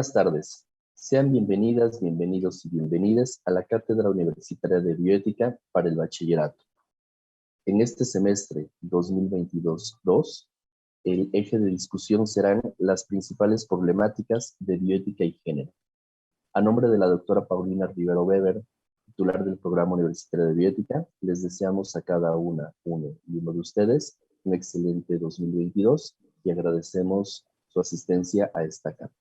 Buenas tardes. Sean bienvenidas, bienvenidos y bienvenidas a la Cátedra Universitaria de Bioética para el Bachillerato. En este semestre 2022-2, el eje de discusión serán las principales problemáticas de bioética y género. A nombre de la doctora Paulina Rivero Weber, titular del Programa Universitario de Bioética, les deseamos a cada uno de ustedes un excelente 2022 y agradecemos su asistencia a esta cátedra,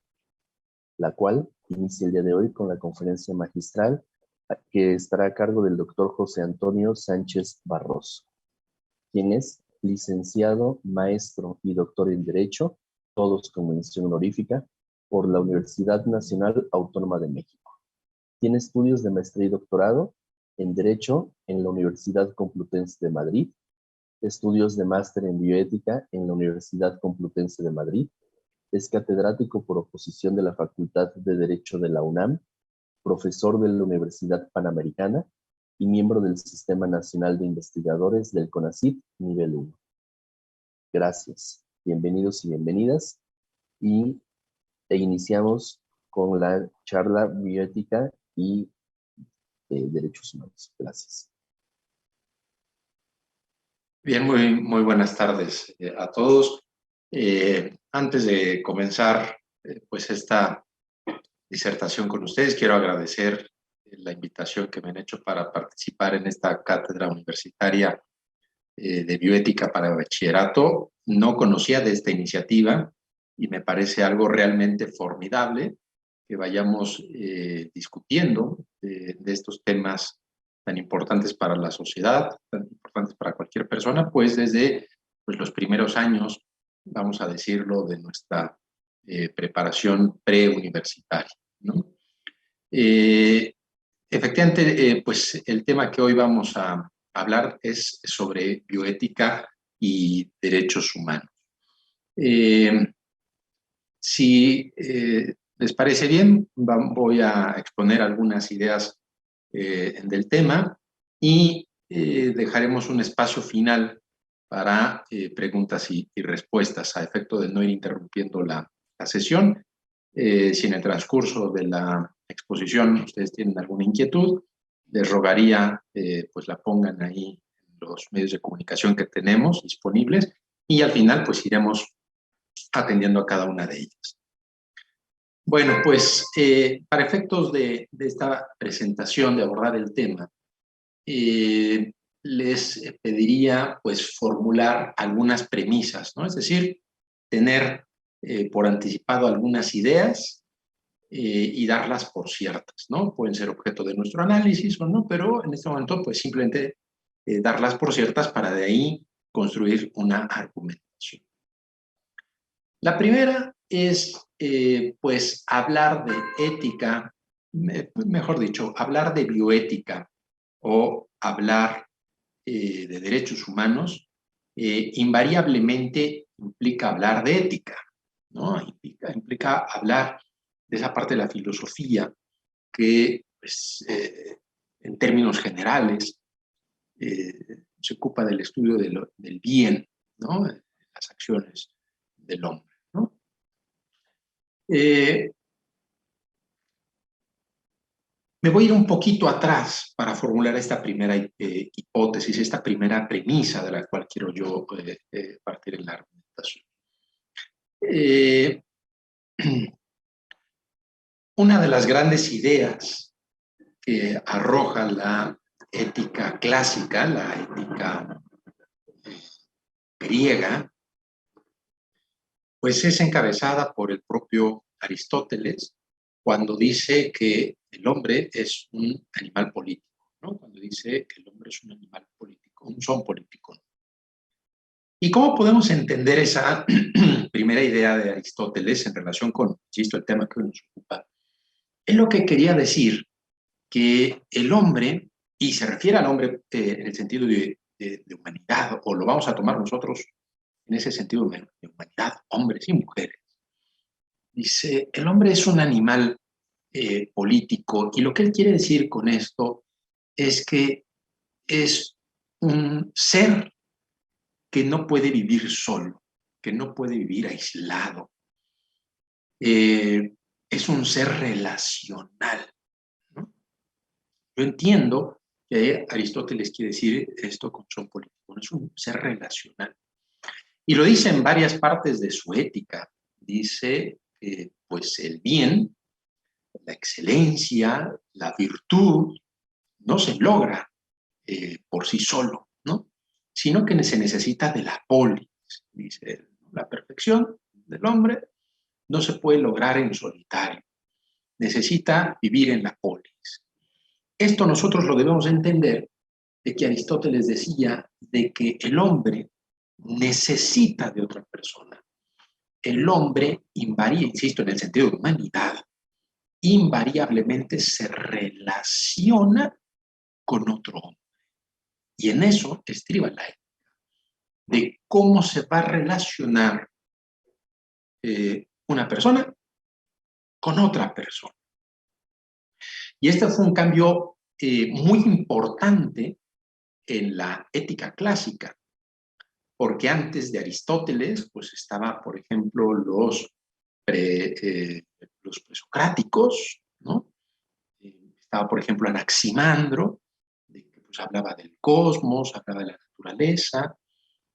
la cual inicia el día de hoy con la conferencia magistral que estará a cargo del doctor José Antonio Sánchez Barroso, quien es licenciado, maestro y doctor en Derecho, todos con mención honorífica, por la Universidad Nacional Autónoma de México. Tiene estudios de maestría y doctorado en Derecho en la Universidad Complutense de Madrid, estudios de máster en Bioética en la Universidad Complutense de Madrid. Es catedrático por oposición de la Facultad de Derecho de la UNAM, profesor de la Universidad Panamericana y miembro del Sistema Nacional de Investigadores del CONACYT Nivel 1. Gracias, bienvenidos y bienvenidas. Iniciamos con la charla Bioética y Derechos Humanos. Gracias. Bien, muy buenas tardes a todos. Antes de comenzar pues esta disertación con ustedes, quiero agradecer la invitación que me han hecho para participar en esta cátedra universitaria de bioética para bachillerato. No conocía de esta iniciativa y me parece algo realmente formidable que vayamos discutiendo de estos temas tan importantes para la sociedad, tan importantes para cualquier persona, pues desde los primeros años, vamos a decirlo, de nuestra preparación preuniversitaria, ¿no? Efectivamente, pues el tema que hoy vamos a hablar es sobre bioética y derechos humanos. Si les parece bien, voy a exponer algunas ideas del tema y dejaremos un espacio final para preguntas y respuestas a efecto de no ir interrumpiendo la sesión. Si en el transcurso de la exposición ustedes tienen alguna inquietud, les rogaría pues la pongan ahí en los medios de comunicación que tenemos disponibles y al final pues iremos atendiendo a cada una de ellas. Bueno, pues para efectos de esta presentación, de abordar el tema, les pediría pues formular algunas premisas, ¿no? Es decir, tener por anticipado algunas ideas y darlas por ciertas, ¿no? Pueden ser objeto de nuestro análisis o no, pero en este momento pues simplemente darlas por ciertas para de ahí construir una argumentación. La primera es, pues, hablar de ética, mejor dicho, hablar de bioética o hablar de derechos humanos, invariablemente implica hablar de ética, ¿no? Implica hablar de esa parte de la filosofía que, pues, en términos generales, se ocupa del estudio del bien, ¿no? Las acciones del hombre, ¿no? Me voy a ir un poquito atrás para formular esta primera hipótesis, esta primera premisa de la cual quiero yo partir en la argumentación. Una de las grandes ideas que arroja la ética clásica, la ética griega, pues es encabezada por el propio Aristóteles cuando dice que el hombre es un animal político, ¿no? Cuando dice que el hombre es un animal político, un son político. ¿Y cómo podemos entender esa primera idea de Aristóteles en relación con, insisto, el tema que hoy nos ocupa? Es lo que quería decir que el hombre, y se refiere al hombre en el sentido de humanidad, o lo vamos a tomar nosotros en ese sentido de humanidad, hombres y mujeres. Dice, el hombre es un animal político, y lo que él quiere decir con esto es que es un ser que no puede vivir solo, que no puede vivir aislado. es un ser relacional, ¿no? Yo entiendo que Aristóteles quiere decir esto con son político, es un ser relacional. Y lo dice en varias partes de su ética. Dice que pues el bien, la excelencia, la virtud, no se logra por sí solo, ¿no? Sino que se necesita de la polis. Dice, la perfección del hombre no se puede lograr en solitario. Necesita vivir en la polis. Esto nosotros lo debemos entender de que Aristóteles decía de que el hombre necesita de otra persona. El hombre, insisto, en el sentido de humanidad, invariablemente se relaciona con otro hombre. Y en eso estriba la ética, de cómo se va a relacionar una persona con otra persona. Y este fue un cambio muy importante en la ética clásica, porque antes de Aristóteles, pues estaba, por ejemplo, los presocráticos, ¿no? Estaba, por ejemplo, Anaximandro, que pues, hablaba del cosmos, hablaba de la naturaleza.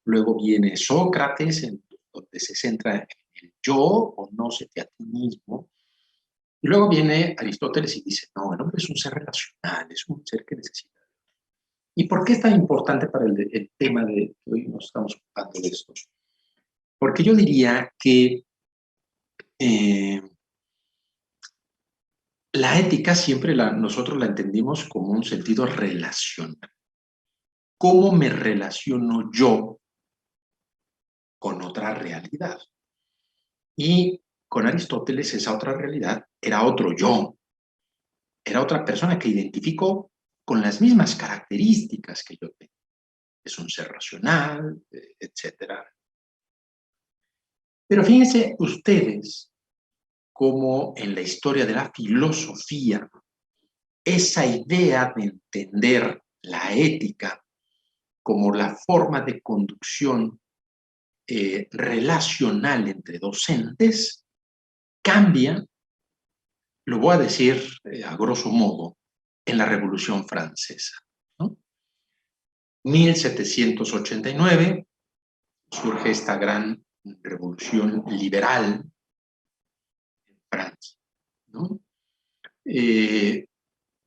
Luego viene Sócrates, donde se centra en el yo, conócete a ti mismo. Y luego viene Aristóteles y dice, no, el hombre es un ser relacional, es un ser que necesita. ¿Y por qué es tan importante para el tema de que hoy nos estamos ocupando de esto? Porque yo diría que la ética siempre nosotros la entendimos como un sentido relacional. ¿Cómo me relaciono yo con otra realidad? Y con Aristóteles esa otra realidad era otro yo, era otra persona que identifico con las mismas características que yo tengo. Es un ser racional, etc. Pero fíjense ustedes cómo en la historia de la filosofía esa idea de entender la ética como la forma de conducción relacional entre docentes cambia, lo voy a decir a grosso modo, en la Revolución Francesa, ¿no? 1789 surge esta gran revolución liberal en Francia, ¿no?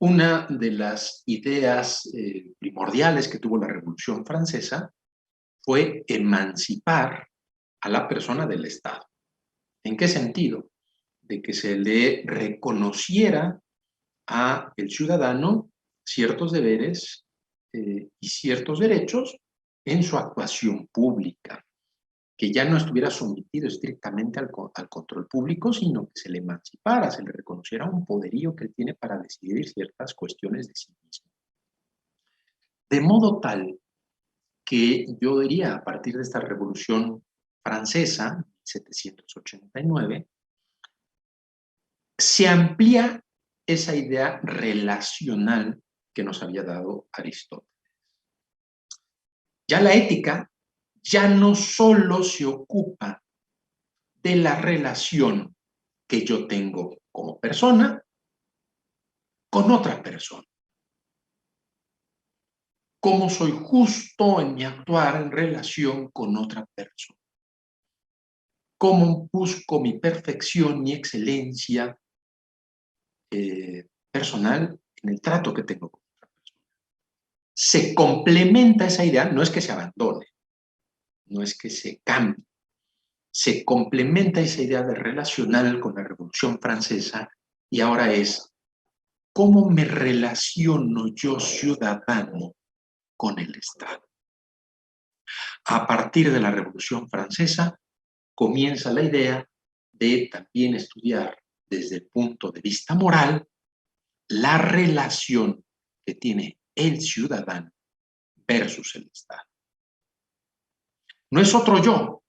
Una de las ideas primordiales que tuvo la Revolución Francesa fue emancipar a la persona del Estado. ¿En qué sentido? De que se le reconociera a el ciudadano ciertos deberes y ciertos derechos en su actuación pública, que ya no estuviera sometido estrictamente al control público, sino que se le emancipara, se le reconociera un poderío que él tiene para decidir ciertas cuestiones de sí mismo. De modo tal que yo diría, a partir de esta Revolución Francesa, 1789, se amplía esa idea relacional que nos había dado Aristóteles. Ya la ética ya no solo se ocupa de la relación que yo tengo como persona con otra persona. Cómo soy justo en mi actuar en relación con otra persona. Cómo busco mi perfección, mi excelencia personal en el trato que tengo con otra persona. Se complementa esa idea, no es que se abandone, no es que se cambie, se complementa esa idea de relacional con la Revolución Francesa y ahora es cómo me relaciono yo ciudadano con el Estado. A partir de la Revolución Francesa comienza la idea de también estudiar desde el punto de vista moral la relación que tiene el ciudadano versus el Estado. No es otro yo,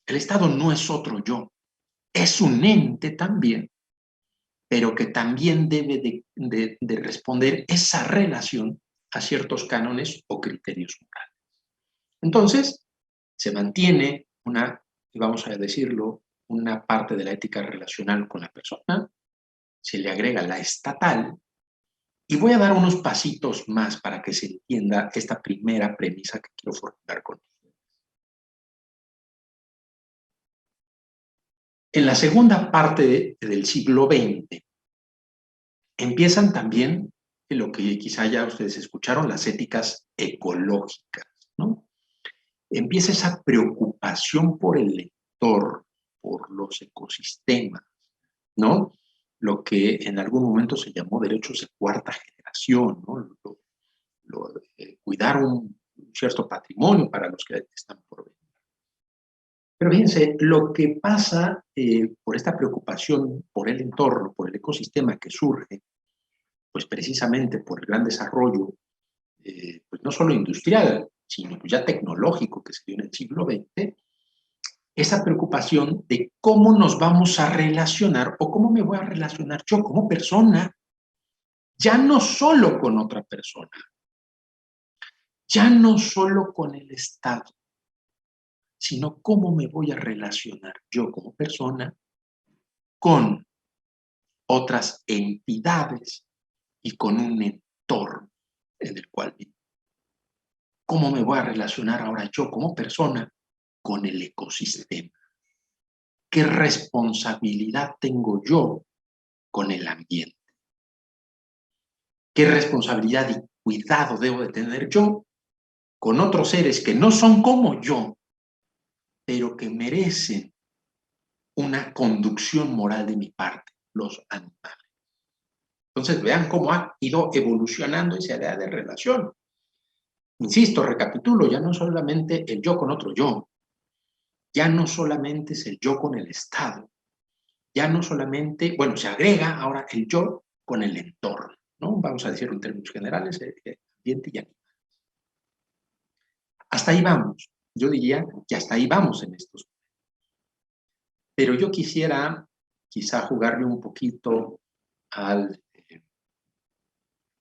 el Estado no es otro yo, es un ente también, pero que también debe de responder esa relación a ciertos cánones o criterios morales. Entonces, se mantiene una, vamos a decirlo, una parte de la ética relacional con la persona, se le agrega la estatal, y voy a dar unos pasitos más para que se entienda esta primera premisa que quiero formular con ustedes. En la segunda parte del siglo XX, empiezan también lo que quizá ya ustedes escucharon, las éticas ecológicas, ¿no? Empieza esa preocupación por el entorno, por los ecosistemas, ¿no? Lo que en algún momento se llamó derechos de cuarta generación, ¿no? Cuidar un cierto patrimonio para los que están por venir. Pero fíjense, lo que pasa por esta preocupación por el entorno, por el ecosistema que surge, pues precisamente por el gran desarrollo, pues no solo industrial, sino pues ya tecnológico que se dio en el siglo XX, esa preocupación de cómo nos vamos a relacionar o cómo me voy a relacionar yo como persona, ya no solo con otra persona, ya no solo con el Estado, sino cómo me voy a relacionar yo como persona con otras entidades y con un entorno en el cual vivo. ¿Cómo me voy a relacionar ahora yo como persona con el ecosistema? ¿Qué responsabilidad tengo yo con el ambiente? ¿Qué responsabilidad y cuidado debo de tener yo con otros seres que no son como yo, pero que merecen una conducción moral de mi parte, los animales? Entonces vean cómo ha ido evolucionando esa idea de relación. Insisto, recapitulo, ya no solamente el yo con otro yo, ya no solamente es el yo con el Estado, ya no solamente, bueno, se agrega ahora el yo con el entorno, ¿no? Vamos a decirlo en términos generales, ambiente y animal. Hasta ahí vamos. Yo diría que hasta ahí vamos en estos. Pero yo quisiera quizá jugarle un poquito al,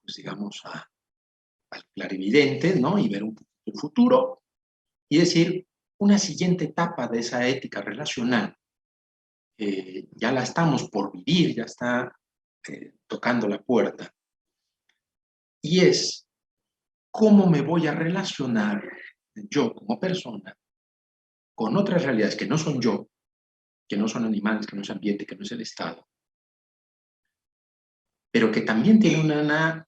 pues digamos, al clarividente, ¿no? Y ver un poquito el futuro y decir, una siguiente etapa de esa ética relacional, ya la estamos por vivir, ya está tocando la puerta, y es cómo me voy a relacionar yo como persona con otras realidades que no son yo, que no son animales, que no es ambiente, que no es el Estado, pero que también tienen una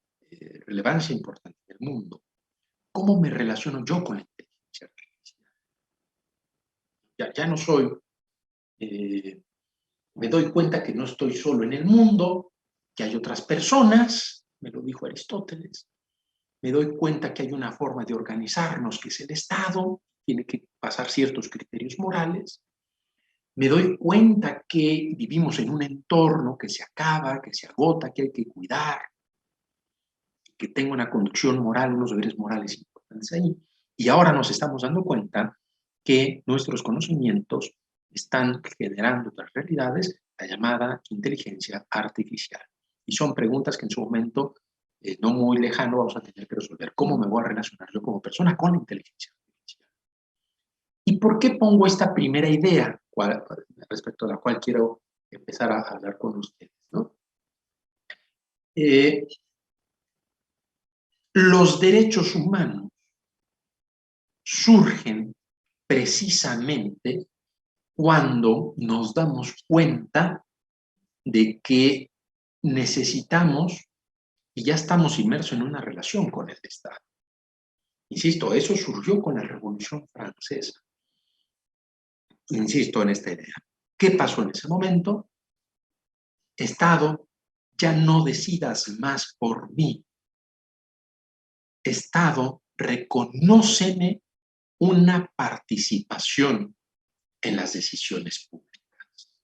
relevancia importante en el mundo. ¿Cómo me relaciono yo con la inteligencia artificial? Ya no soy, me doy cuenta que no estoy solo en el mundo, que hay otras personas, me lo dijo Aristóteles. Me doy cuenta que hay una forma de organizarnos que es el Estado, tiene que pasar ciertos criterios morales. Me doy cuenta que vivimos en un entorno que se acaba, que se agota, que hay que cuidar, que tengo una conducción moral, unos deberes morales importantes ahí. Y ahora nos estamos dando cuenta que nuestros conocimientos están generando otras realidades, la llamada inteligencia artificial. Y son preguntas que en su momento, no muy lejano, vamos a tener que resolver. ¿Cómo me voy a relacionar yo como persona con la inteligencia artificial? ¿Y por qué pongo esta primera idea respecto a la cual quiero empezar a hablar con ustedes, ¿no? Los derechos humanos surgen precisamente cuando nos damos cuenta de que necesitamos y ya estamos inmersos en una relación con el Estado. Insisto, eso surgió con la Revolución Francesa. Insisto en esta idea. ¿Qué pasó en ese momento? Estado, ya no decidas más por mí. Estado, reconóceme una participación en las decisiones públicas.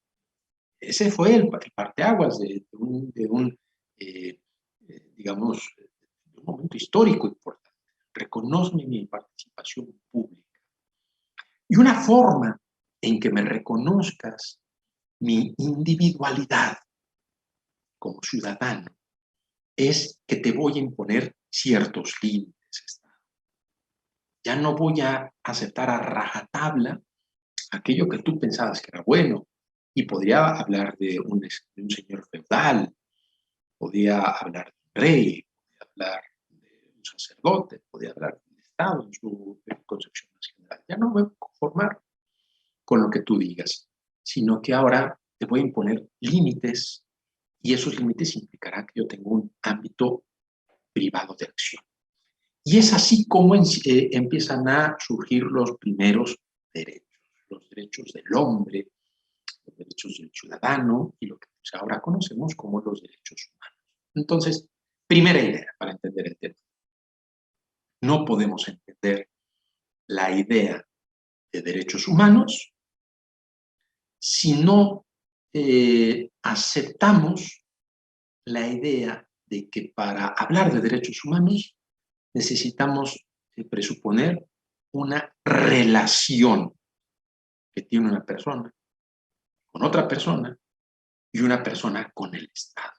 Ese fue el parteaguas de un digamos, de un momento histórico importante. Reconóceme mi participación pública. Y una forma en que me reconozcas mi individualidad como ciudadano es que te voy a imponer ciertos límites. Ya no voy a aceptar a rajatabla aquello que tú pensabas que era bueno. Y podría hablar de un señor feudal, podía hablar de un rey, podía hablar de un sacerdote, podía hablar del Estado en su concepción más general. Ya no me voy a conformar con lo que tú digas, sino que ahora te voy a imponer límites y esos límites implicarán que yo tengo un ámbito privado de acción. Y es así como empiezan a surgir los primeros derechos, los derechos del hombre, los derechos del ciudadano y lo que ahora conocemos como los derechos humanos. Entonces, primera idea para entender el tema. No podemos entender la idea de derechos humanos si no aceptamos la idea de que para hablar de derechos humanos necesitamos presuponer una relación que tiene una persona con otra persona y una persona con el Estado.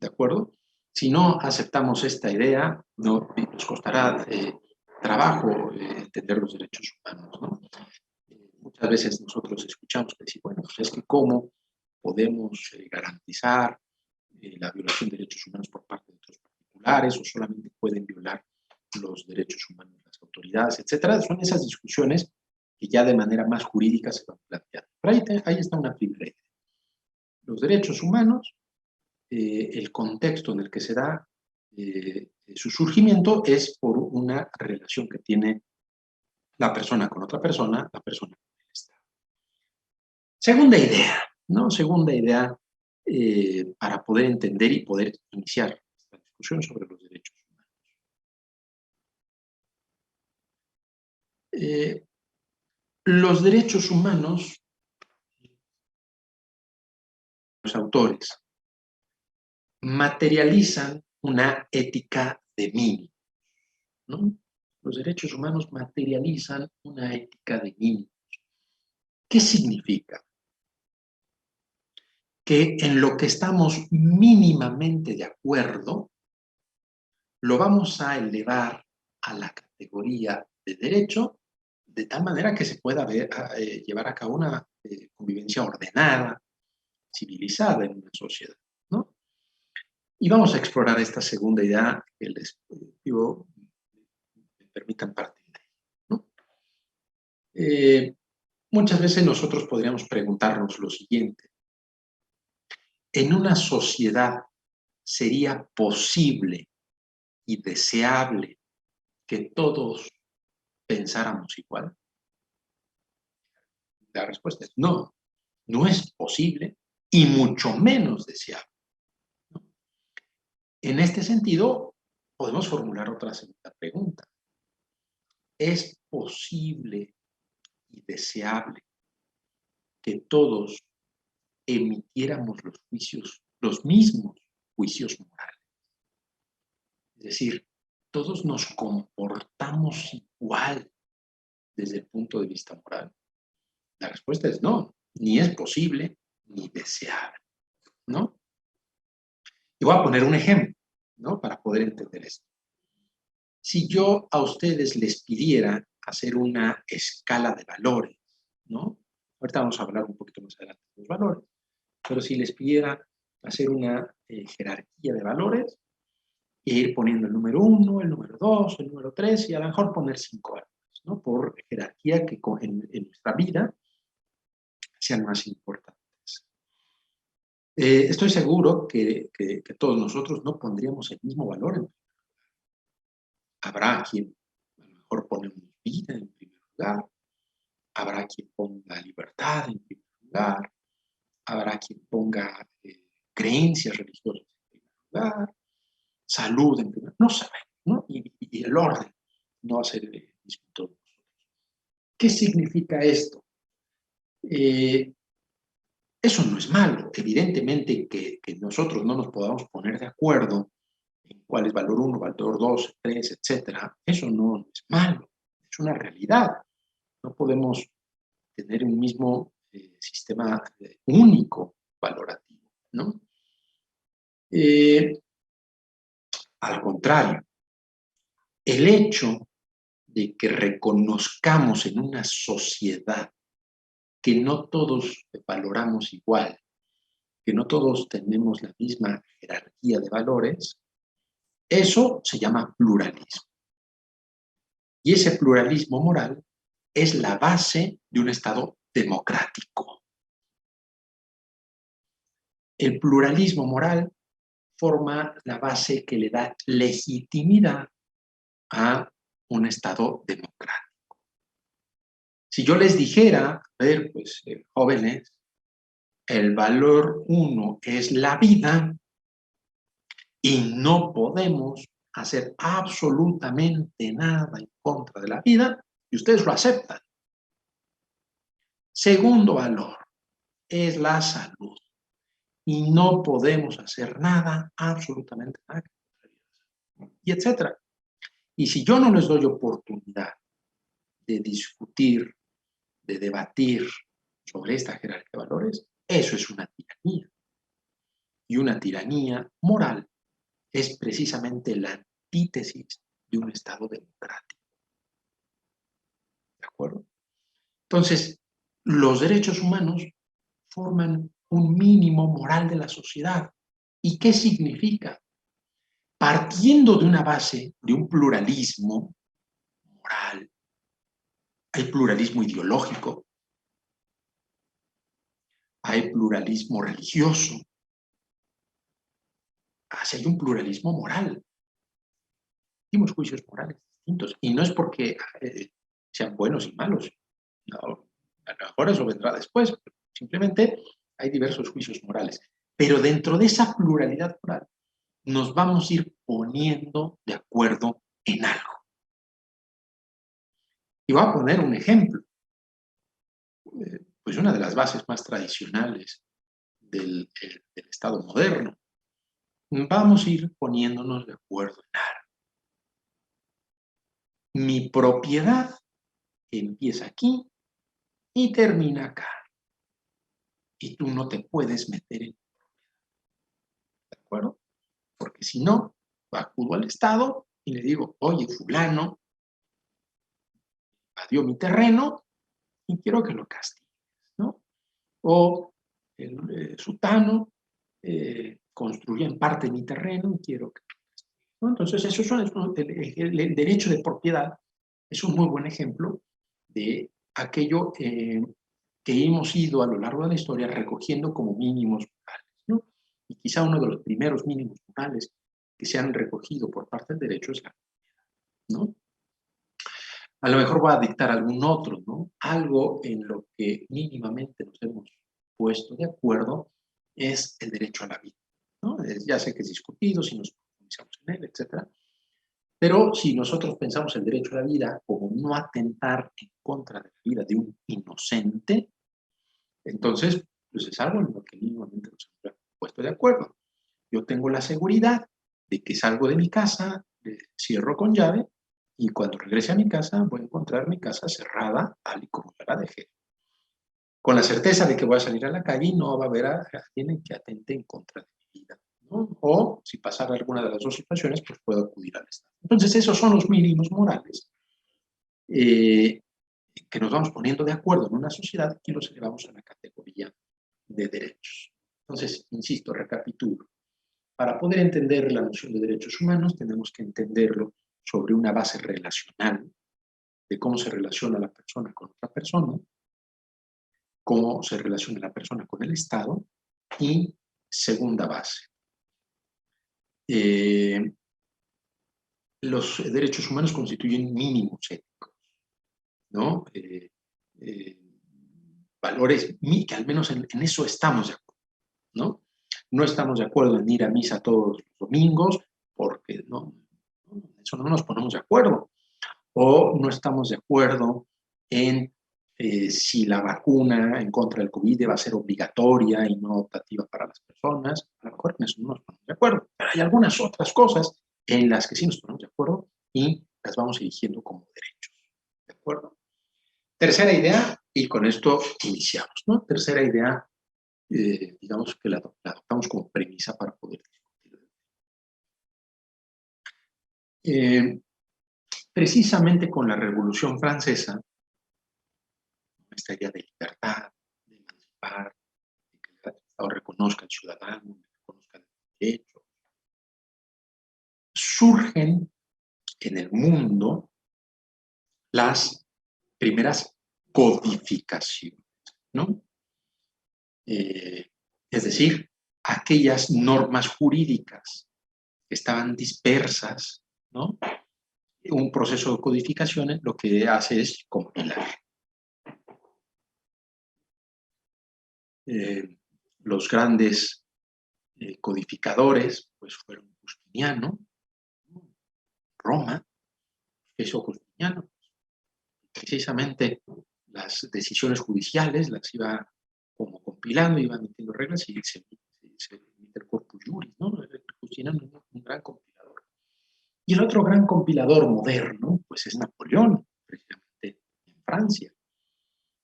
¿De acuerdo? Si no aceptamos esta idea, nos costará trabajo entender los derechos humanos, ¿no? Muchas veces nosotros escuchamos que decir, bueno, pues es que cómo podemos garantizar la violación de derechos humanos por parte de otros particulares o solamente pueden violar los derechos humanos las autoridades, etcétera. Son esas discusiones que ya de manera más jurídica se van planteando. Pero ahí está una primera idea. Los derechos humanos, el contexto en el que se da su surgimiento es por una relación que tiene la persona con otra persona, la persona con el Estado. Segunda idea, ¿no? Segunda idea para poder entender y poder iniciar esta discusión sobre los derechos humanos. Los derechos humanos, los autores, materializan una ética de mínimos, ¿no? Los derechos humanos materializan una ética de mínimos. ¿Qué significa? Que en lo que estamos mínimamente de acuerdo, lo vamos a elevar a la categoría de derecho, de tal manera que se pueda llevar a cabo una convivencia ordenada, civilizada en una sociedad, ¿no? Y vamos a explorar esta segunda idea que les digo, me permitan partir de ahí, ¿no? Muchas veces nosotros podríamos preguntarnos lo siguiente. ¿En una sociedad sería posible y deseable que todos pensáramos igual? La respuesta es no, no es posible y mucho menos deseable, ¿no? En este sentido, podemos formular otra segunda pregunta. ¿Es posible y deseable que todos emitiéramos los mismos juicios morales? Es decir, todos nos comportamos igual desde el punto de vista moral. La respuesta es no, ni es posible ni deseable, ¿no? Y voy a poner un ejemplo, ¿no? Para poder entender esto. Si yo a ustedes les pidiera hacer una escala de valores, ¿no? Ahorita vamos a hablar un poquito más adelante de los valores, pero si les pidiera hacer una jerarquía de valores e ir poniendo el número 1, el número 2, el número 3 y a lo mejor poner 5 valores, ¿no? Por jerarquía que en nuestra vida sean más importantes. Estoy seguro que todos nosotros no pondríamos el mismo valor. Habrá quien a lo mejor pone vida en primer lugar, habrá quien ponga libertad en primer lugar, habrá quien ponga creencias religiosas en primer lugar, salud en primer lugar, no sabemos, ¿no? Y el orden no va a ser distinto. ¿Qué significa esto? Eso no es malo. Evidentemente que nosotros no nos podamos poner de acuerdo en cuál es valor 1, valor 2, 3, etcétera. Eso no es malo, es una realidad. No podemos tener un mismo sistema único valorativo, ¿no? Al contrario, el hecho de que reconozcamos en una sociedad que no todos valoramos igual que no todos tenemos la misma jerarquía de valores, eso se llama pluralismo. Y ese pluralismo moral es la base de un Estado democrático. El pluralismo moral forma la base que le da legitimidad a un Estado democrático. Si yo les dijera, a ver, pues, jóvenes, el valor 1 es la vida y no podemos hacer absolutamente nada en contra de la vida, y ustedes lo aceptan. Segundo valor es la salud y no podemos hacer nada, absolutamente nada, y etcétera. Y si yo no les doy oportunidad de discutir, de debatir sobre esta jerarquía de valores, eso es una tiranía. Y una tiranía moral es precisamente la antítesis de un Estado democrático. ¿De acuerdo? Entonces, los derechos humanos forman un mínimo moral de la sociedad. ¿Y qué significa? Partiendo de una base de un pluralismo moral, hay pluralismo ideológico, hay pluralismo religioso, hay un pluralismo moral. Tenemos juicios morales distintos. Y no es porque sean buenos y malos. No, a lo mejor eso vendrá después. Simplemente hay diversos juicios morales. Pero dentro de esa pluralidad moral nos vamos a ir poniendo de acuerdo en algo. Y voy a poner un ejemplo. Pues una de las bases más tradicionales del Estado moderno. Vamos a ir poniéndonos de acuerdo en algo. Mi propiedad empieza aquí y termina acá. Y tú no te puedes meter en mi propiedad. ¿De acuerdo? Porque si no, acudo al Estado y le digo, oye, fulano, invadió mi terreno y quiero que lo castigues, ¿no? O el sutano construye en parte mi terreno y quiero que lo castigues, ¿no? Entonces, el derecho de propiedad es un muy buen ejemplo de aquello que hemos ido a lo largo de la historia recogiendo como mínimos morales, ¿no? Y quizá uno de los primeros mínimos morales que se han recogido por parte del derecho es la propiedad, ¿no? A lo mejor va a dictar algún otro, ¿no? Algo en lo que mínimamente nos hemos puesto de acuerdo es el derecho a la vida, ¿no? Ya sé que es discutido, si nos profundizamos en él, etcétera. Pero si nosotros pensamos el derecho a la vida como no atentar en contra de la vida de un inocente, entonces pues es algo en lo que mínimamente nos hemos puesto de acuerdo. Yo tengo la seguridad de que salgo de mi casa, cierro con llave, y cuando regrese a mi casa voy a encontrar mi casa cerrada tal y como yo la dejé. Con la certeza de que voy a salir a la calle y no va a haber a alguien que atente en contra de mi vida, ¿no? O si pasara alguna de las dos situaciones, pues puedo acudir al Estado. Entonces esos son los mínimos morales que nos vamos poniendo de acuerdo en una sociedad y los elevamos a la categoría de derechos. Entonces, insisto, recapitulo. Para poder entender la noción de derechos humanos, tenemos que entenderlo sobre una base relacional de cómo se relaciona la persona con otra persona, cómo se relaciona la persona con el Estado, y segunda base. Los derechos humanos constituyen mínimos éticos, ¿no? Valores que al menos en eso estamos de acuerdo, ¿no? No estamos de acuerdo en ir a misa todos los domingos, porque no, eso no nos ponemos de acuerdo. O no estamos de acuerdo en si la vacuna en contra del COVID va a ser obligatoria y no optativa para las personas. A lo mejor en eso no nos ponemos de acuerdo. Pero hay algunas otras cosas en las que sí nos ponemos de acuerdo y las vamos eligiendo como derechos. ¿De acuerdo? Tercera idea, y con esto iniciamos, ¿no? Tercera idea, digamos que la adoptamos como premisa para poder discutir. Precisamente con la Revolución Francesa, esta idea de libertad, de emancipar, de que Estado reconozca al ciudadano, reconozca el derecho. Surgen en el mundo las primeras codificaciones, ¿no? Es decir, aquellas normas jurídicas que estaban dispersas, ¿no? Un proceso de codificación lo que hace es compilar. Los grandes codificadores pues fueron Justiniano, Roma, eso Justiniano. Precisamente las decisiones judiciales las iba como compilando, iba metiendo reglas y se emite el corpus juris, ¿no? Justiniano es un gran compilador. Y el otro gran compilador moderno, pues es Napoleón, precisamente en Francia.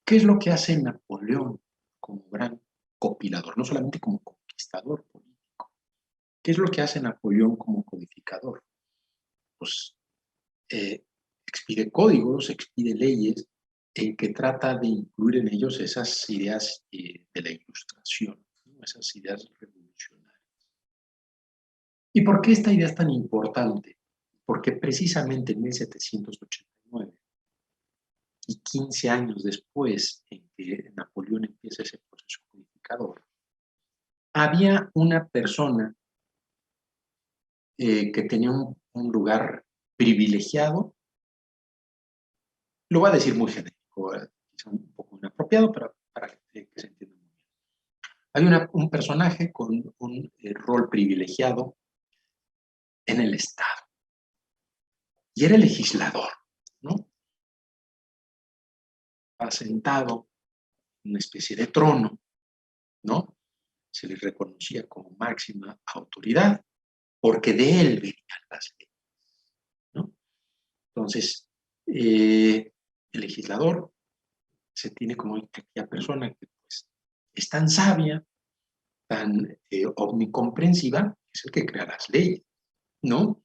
¿Qué es lo que hace Napoleón como gran compilador? No solamente como conquistador político. ¿Qué es lo que hace Napoleón como codificador? Pues expide códigos, expide leyes en que trata de incluir en ellos esas ideas de la Ilustración, ¿no? Esas ideas revolucionarias. ¿Y por qué esta idea es tan importante? Porque precisamente en 1789 y 15 años después en que Napoleón empieza ese proceso codificador, había una persona que tenía un lugar privilegiado. Lo voy a decir muy genérico, quizá un poco inapropiado, pero para que se entienda muy bien. Hay un personaje con un rol privilegiado en el Estado. Y era el legislador, ¿no? Sentado en una especie de trono, ¿no? Se le reconocía como máxima autoridad, porque de él venían las leyes, ¿no? Entonces, el legislador se tiene como aquella persona que pues, es tan sabia, tan omnicomprensiva, es el que crea las leyes, ¿no?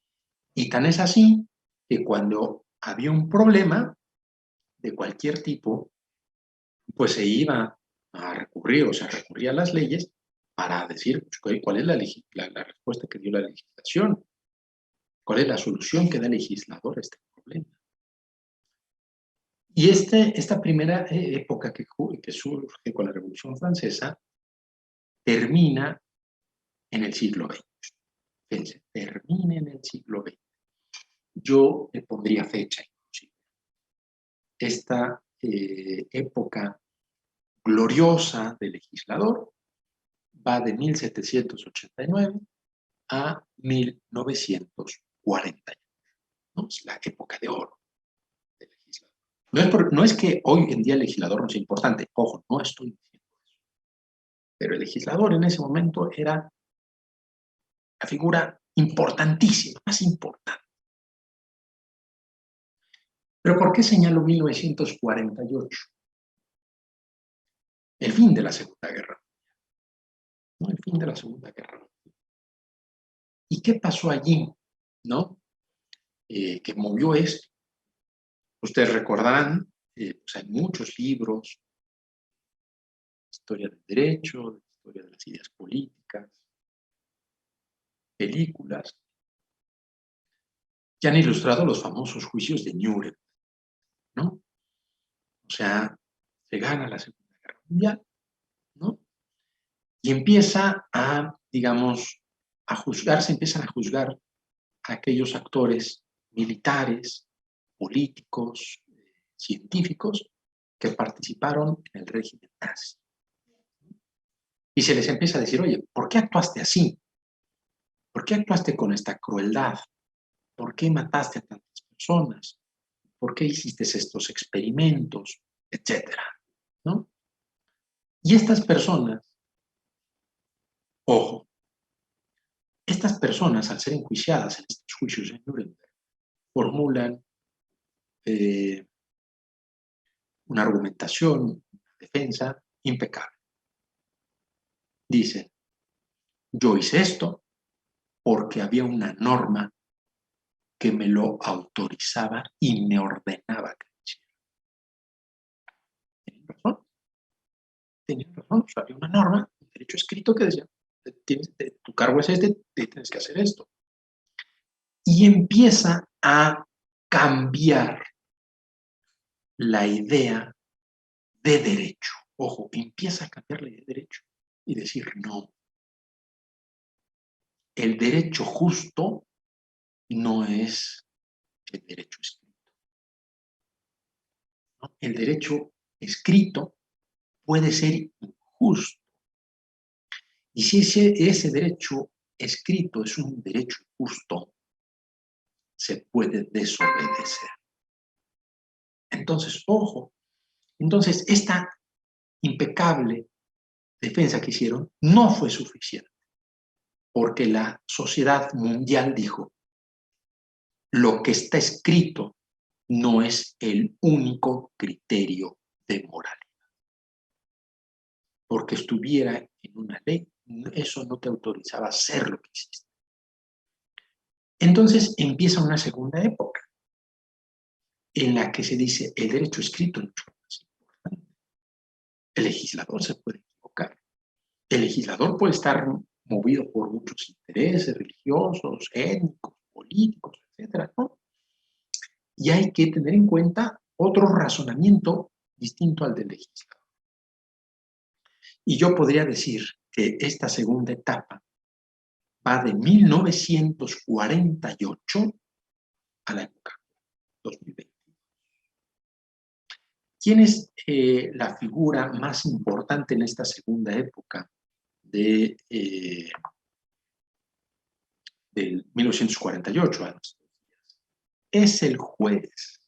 Y tan es así que cuando había un problema de cualquier tipo, pues se iba a recurrir, o sea, recurría a las leyes para decir pues, cuál es la respuesta que dio la legislación, cuál es la solución que da el legislador a este problema. Y esta primera época que surge con la Revolución Francesa termina en el siglo XX. Fíjense, termina en el siglo XX. Yo le pondría fecha inclusive. Esta época gloriosa del legislador va de 1789 a 1940. ¿No? Es la época de oro del legislador. No es que hoy en día el legislador no sea importante, ojo, no estoy diciendo eso. Pero el legislador en ese momento era la figura importantísima, más importante. ¿Pero por qué señalo 1948? El fin de la Segunda Guerra Mundial. ¿No? El fin de la Segunda Guerra Mundial. ¿Y qué pasó allí? ¿No? Que movió esto. Ustedes recordarán, pues hay muchos libros, historia del derecho, historia de las ideas políticas, películas, que han ilustrado los famosos juicios de Nuremberg, ¿no? O sea, se gana la Segunda Guerra Mundial, ¿no? Y empieza a, digamos, se empiezan a juzgar a aquellos actores militares, políticos, científicos que participaron en el régimen nazi. Y se les empieza a decir, oye, ¿por qué actuaste así? ¿Por qué actuaste con esta crueldad? ¿Por qué mataste a tantas personas? ¿Por qué hiciste estos experimentos? Etcétera, ¿no? Y estas personas, ojo, estas personas, al ser enjuiciadas en estos juicios en Nuremberg, formulan una argumentación, una defensa impecable. Dicen, yo hice esto porque había una norma que me lo autorizaba y me ordenaba que lo hiciera. ¿Tenían razón? Tenían razón, o sea, había una norma que derecho escrito que decía, tu cargo es este, tienes que hacer esto. Y empieza a cambiar la idea de derecho. Ojo, empieza a cambiar la idea de derecho y decir, no, el derecho justo no es el derecho escrito, ¿no? El derecho escrito puede ser injusto. Y si ese derecho escrito es un derecho justo, se puede desobedecer. Entonces, ojo, entonces esta impecable defensa que hicieron no fue suficiente, porque la sociedad mundial dijo, lo que está escrito no es el único criterio de moralidad. Porque estuviera en una ley, eso no te autorizaba a hacer lo que hiciste. Entonces empieza una segunda época, en la que se dice, el derecho escrito no es lo más importante. El legislador se puede equivocar. El legislador puede estar movido por muchos intereses religiosos, étnicos, políticos, etcétera, ¿no? Y hay que tener en cuenta otro razonamiento distinto al del legislador. Y yo podría decir que esta segunda etapa va de 1948 a la época 2020. ¿Quién es la figura más importante en esta segunda época del 1948 a los días? Es el juez,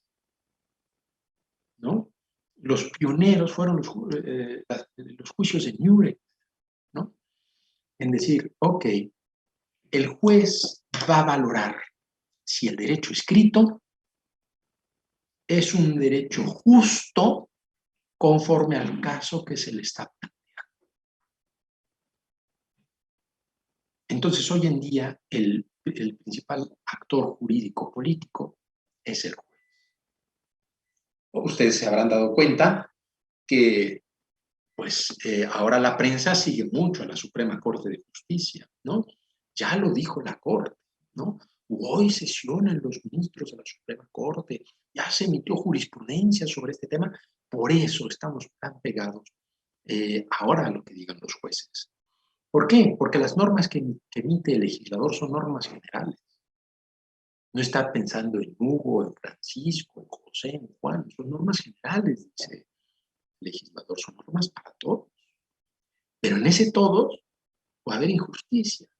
¿no? Los pioneros fueron los juicios de Nuremberg, ¿no? En decir, ok, el juez va a valorar si el derecho escrito es un derecho justo conforme al caso que se le está planteando. Entonces, hoy en día, el principal actor jurídico político es el juez. Ustedes se habrán dado cuenta que pues ahora la prensa sigue mucho a la Suprema Corte de Justicia, ¿no? Ya lo dijo la Corte, ¿no? Hoy sesionan los ministros de la Suprema Corte, ya se emitió jurisprudencia sobre este tema, por eso estamos tan pegados ahora a lo que digan los jueces. ¿Por qué? Porque las normas que emite el legislador son normas generales. No está pensando en Hugo, en Francisco, en José, en Juan, son normas generales, dice el legislador, son normas para todos. Pero en ese todos puede haber injusticias.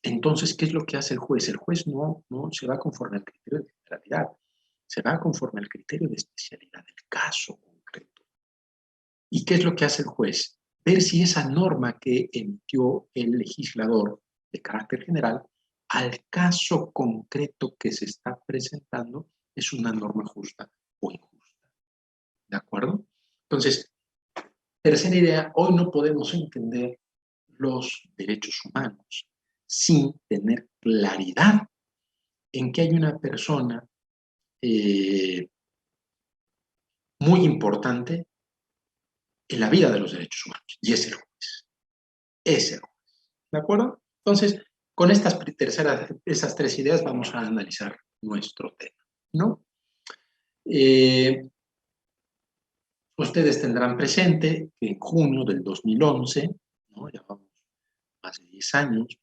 Entonces, ¿qué es lo que hace el juez? El juez no se va conforme al criterio de generalidad, se va conforme al criterio de especialidad del caso concreto. ¿Y qué es lo que hace el juez? Ver si esa norma que emitió el legislador de carácter general al caso concreto que se está presentando es una norma justa o injusta. ¿De acuerdo? Entonces, tercera idea, hoy no podemos entender los derechos humanos sin tener claridad en que hay una persona muy importante en la vida de los derechos humanos, y es el juez. Es el juez. ¿De acuerdo? Entonces, con esas tres ideas vamos a analizar nuestro tema, ¿no? Ustedes tendrán presente que en junio del 2011, ¿no? Ya vamos más de 10 años,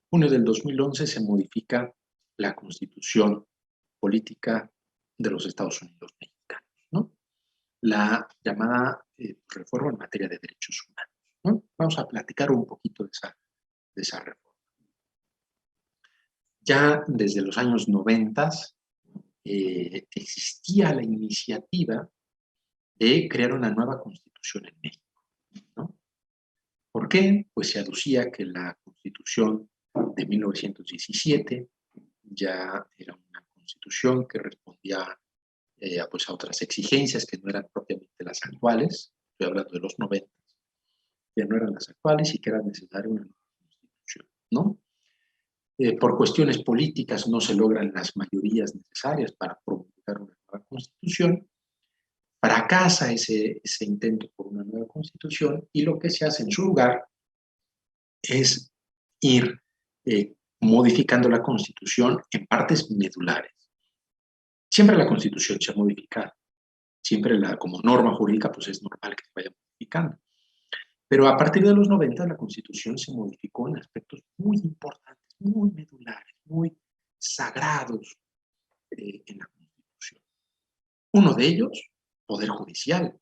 junio del 2011 se modifica la Constitución Política de los Estados Unidos Mexicanos, ¿no? La llamada reforma en materia de derechos humanos, ¿no? Vamos a platicar un poquito de esa reforma. Ya desde los años 90 existía la iniciativa de crear una nueva Constitución en México, ¿no? ¿Por qué? Pues se aducía que la Constitución de 1917 ya era una Constitución que respondía pues a otras exigencias que no eran propiamente las actuales, estoy hablando de los 90, que no eran las actuales y que era necesaria una nueva Constitución, ¿no? Por cuestiones políticas no se logran las mayorías necesarias para promulgar una nueva Constitución, fracasa ese intento por una nueva Constitución y lo que se hace en su lugar es ir modificando la Constitución en partes medulares. Siempre la Constitución se ha modificado. Siempre como norma jurídica, pues es normal que se vaya modificando. Pero a partir de los 90, la Constitución se modificó en aspectos muy importantes, muy medulares, muy sagrados en la Constitución. Uno de ellos, Poder Judicial,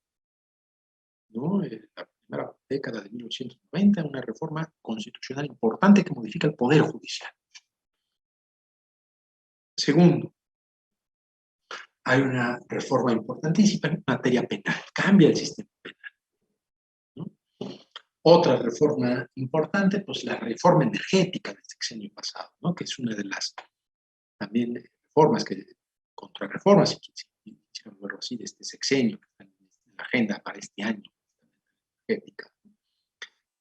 ¿no? La primera década de 1990, una reforma constitucional importante que modifica el Poder Judicial. Segundo, hay una reforma importantísima en materia penal, cambia el sistema penal, ¿no? Otra reforma importante, pues la reforma energética del sexenio pasado, ¿no? Que es una de las también reformas, contrarreformas, si quisiéramos verlo así, de este sexenio que está en la agenda para este año, energética.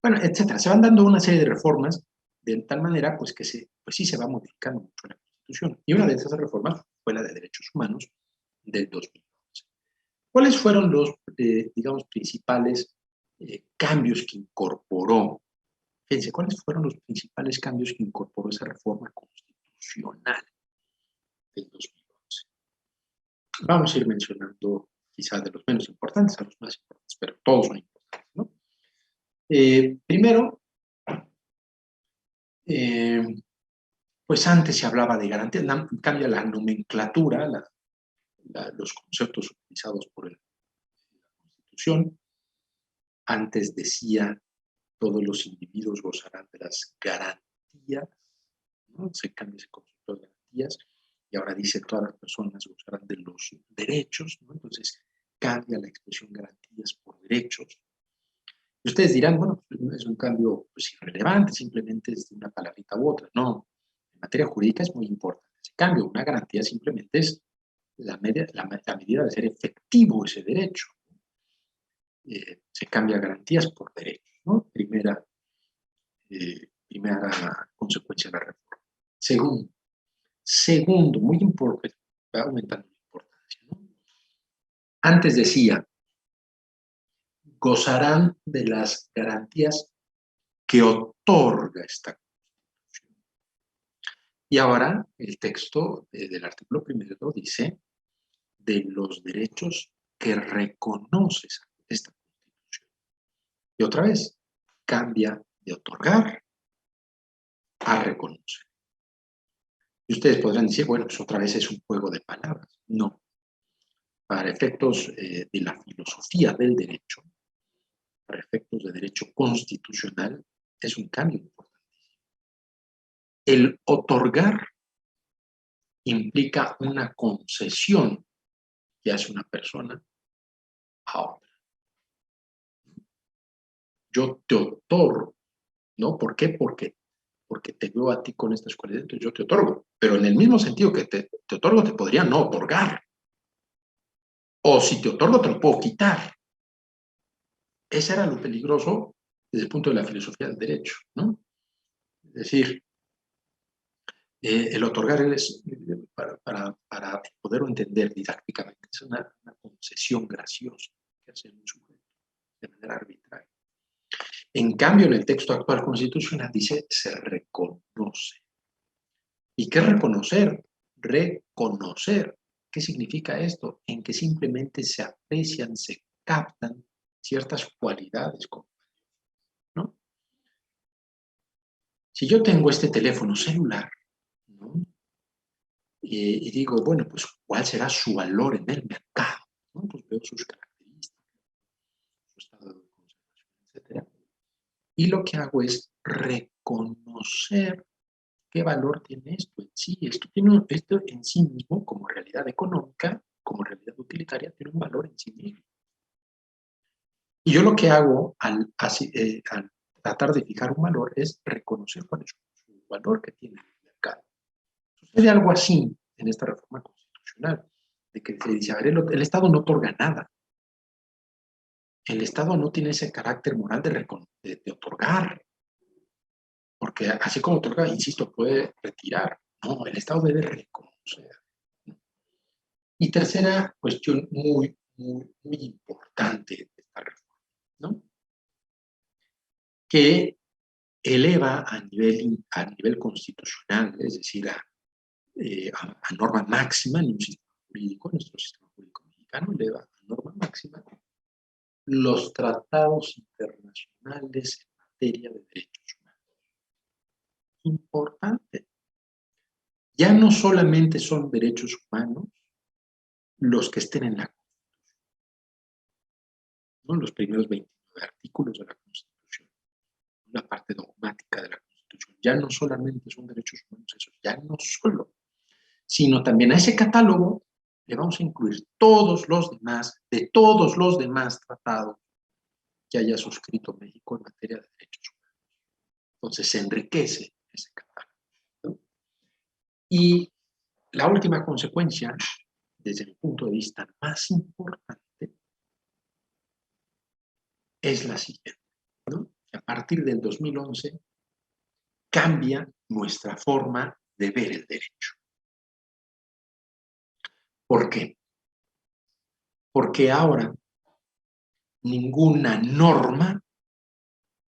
Bueno, etcétera. Se van dando una serie de reformas de tal manera pues que sí se va modificando mucho la Constitución. Y una de esas reformas fue la de Derechos Humanos del 2011. ¿Cuáles fueron los, digamos, principales cambios que incorporó? Fíjense, ¿cuáles fueron los principales cambios que incorporó esa reforma constitucional del 2011? Vamos a ir mencionando quizás de los menos importantes a los más importantes, pero todos son importantes, ¿no? Primero, pues antes se hablaba de garantías, cambia la nomenclatura, los conceptos utilizados por la Constitución. Antes decía, todos los individuos gozarán de las garantías, ¿no? Se cambia ese concepto de garantías, y ahora dice, todas las personas gozarán de los derechos, ¿no? Entonces cambia la expresión garantías por derechos. Y ustedes dirán, bueno, es un cambio pues, irrelevante, simplemente es de una palabrita u otra. No, en materia jurídica es muy importante ese cambio. Una garantía simplemente es la medida de ser efectivo ese derecho. Se cambia garantías por derechos, ¿no? Primera consecuencia de la reforma. Segundo, muy importante, va aumentando la importancia, ¿no? Antes decía, gozarán de las garantías que otorga esta Constitución. Y ahora el texto del artículo primero dice de los derechos que reconoce esta Constitución. Y otra vez, cambia de otorgar a reconocer. Y ustedes podrán decir, bueno, pues otra vez es un juego de palabras. No. Para efectos de la filosofía del derecho, para efectos de derecho constitucional, es un cambio importantísimo. El otorgar implica una concesión que hace una persona a otra. Yo te otorgo, ¿no? ¿Por qué? Porque te veo a ti con estas cualidades, entonces yo te otorgo. Pero en el mismo sentido que te otorgo, te podría no otorgar. O si te otorgo, te lo puedo quitar. Ese era lo peligroso desde el punto de la filosofía del derecho, ¿no? Es decir, el otorgar es, para poderlo entender didácticamente, es una concesión graciosa que hace un sujeto de manera arbitraria. En cambio, en el texto actual constitucional dice se reconoce. ¿Y qué es reconocer? Reconocer. ¿Qué significa esto? En que simplemente se aprecian, se captan ciertas cualidades, ¿no? Si yo tengo este teléfono celular, ¿no? Y digo, bueno, pues, ¿cuál será su valor en el mercado? ¿No? Pues veo sus características, su estado de conservación, etc. Y lo que hago es reconocer qué valor tiene esto en sí. Esto en sí mismo, como realidad económica, como realidad utilitaria, tiene un valor en sí mismo. Y yo lo que hago al tratar de fijar un valor es reconocer cuál es su valor que tiene en el mercado. Sucede algo así en esta reforma constitucional, de que se dice, a ver, el Estado no otorga nada. El Estado no tiene ese carácter moral de otorgar, porque así como otorga, insisto, puede retirar. No, el Estado debe reconocer. Y tercera cuestión muy, muy, muy importante de esta reforma, ¿no? Que eleva a nivel constitucional, es decir, a norma máxima en un sistema jurídico, nuestro sistema jurídico mexicano eleva a norma máxima los tratados internacionales en materia de derechos humanos. Importante. Ya no solamente son derechos humanos los que estén en la Constitución, ¿no? Los primeros 29 artículos de la Constitución, la parte dogmática de la Constitución, ya no solamente son derechos humanos esos, ya no solo, sino también a ese catálogo le vamos a incluir todos los demás, de todos los demás tratados que haya suscrito México en materia de derechos humanos. Entonces se enriquece ese catálogo, ¿no? Y la última consecuencia, desde mi punto de vista más importante, es la siguiente, ¿no? A partir del 2011 cambia nuestra forma de ver el derecho. ¿Por qué? Porque ahora ninguna norma,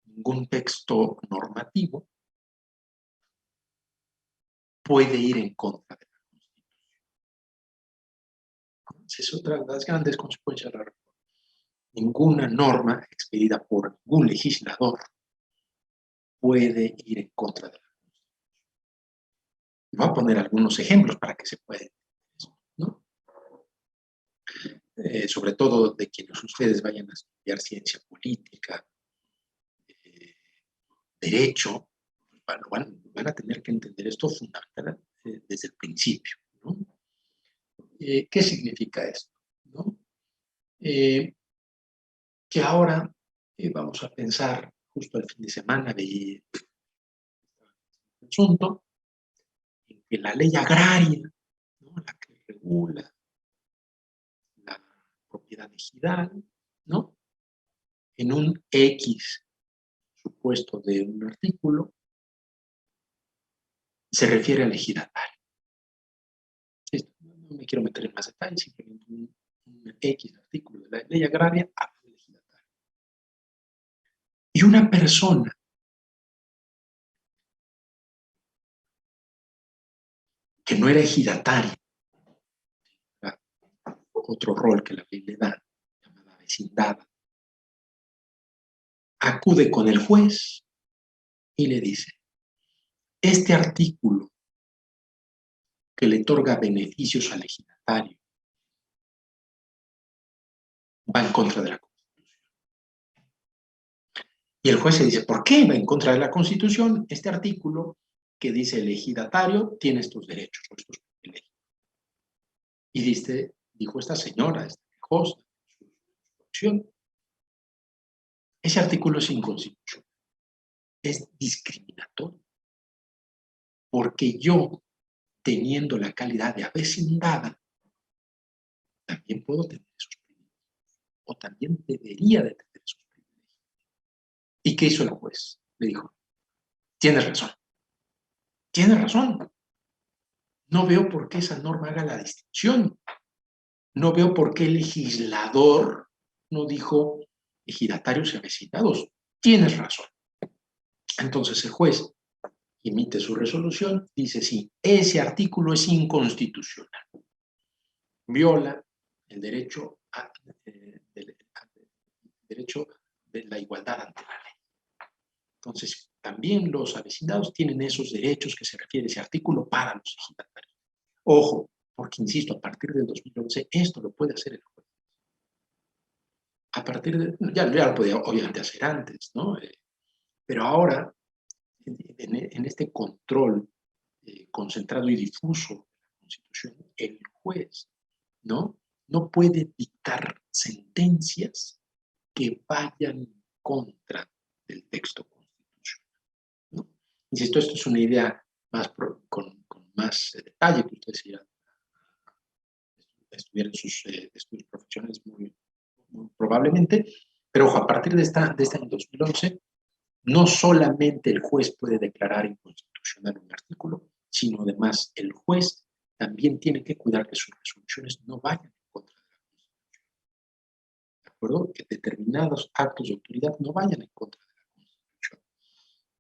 ningún texto normativo puede ir en contra de la Constitución. Esa es otra de las grandes consecuencias de la reforma. Ninguna norma expedida por ningún legislador puede ir en contra de la Constitución. Voy a poner algunos ejemplos para que se pueda entender, ¿no? Sobre todo de quienes ustedes vayan a estudiar ciencia política, derecho, van a tener que entender esto fundamental desde el principio, ¿no? ¿Qué significa esto? ¿No? Que ahora vamos a pensar, justo el fin de semana de asunto, en que la ley agraria, ¿no? La que regula la propiedad ejidal, ¿no? En un X supuesto de un artículo, se refiere al ejidatario. No me quiero meter en más detalles, simplemente un X artículo de la ley agraria habla del ejidatario. Y una persona que no era ejidataria, era otro rol que la ley le da, llamada vecindad, acude con el juez y le dice, este artículo que le otorga beneficios al ejidatario va en contra de la Constitución. Y el juez se dice, ¿por qué va en contra de la Constitución? Este artículo que dice el ejidatario tiene estos derechos o estos privilegios. Y dijo esta señora, esta quejosa, su acción, ese artículo es inconstitucional, es discriminatorio, porque yo, teniendo la calidad de avecindada, también puedo tener esos privilegios, o también debería de tener esos privilegios. ¿Y qué hizo el juez? Le dijo, tienes razón, tienes razón. No veo por qué esa norma haga la distinción. No veo por qué el legislador no dijo ejidatarios y avecindados. Tienes razón. Entonces el juez emite su resolución, dice sí, ese artículo es inconstitucional. Viola el derecho de la igualdad ante la ley. Entonces, también los avecindados tienen esos derechos que se refiere ese artículo para los ejidatarios. Ojo, porque insisto, a partir del 2011 esto lo puede hacer el juez. A partir de, ya lo podía obviamente hacer antes, ¿no? Pero ahora, en este control concentrado y difuso de la Constitución, el juez, ¿no? No puede dictar sentencias que vayan en contra del texto constitucional, ¿no? Insisto, esto es una idea más con más detalle que ustedes irán a estudiar en sus estudios profesionales muy probablemente, pero ojo, a partir de esta en 2011, no solamente el juez puede declarar inconstitucional un artículo, sino además el juez también tiene que cuidar que sus resoluciones no vayan en contra de la Constitución. ¿De acuerdo? Que determinados actos de autoridad no vayan en contra de la Constitución.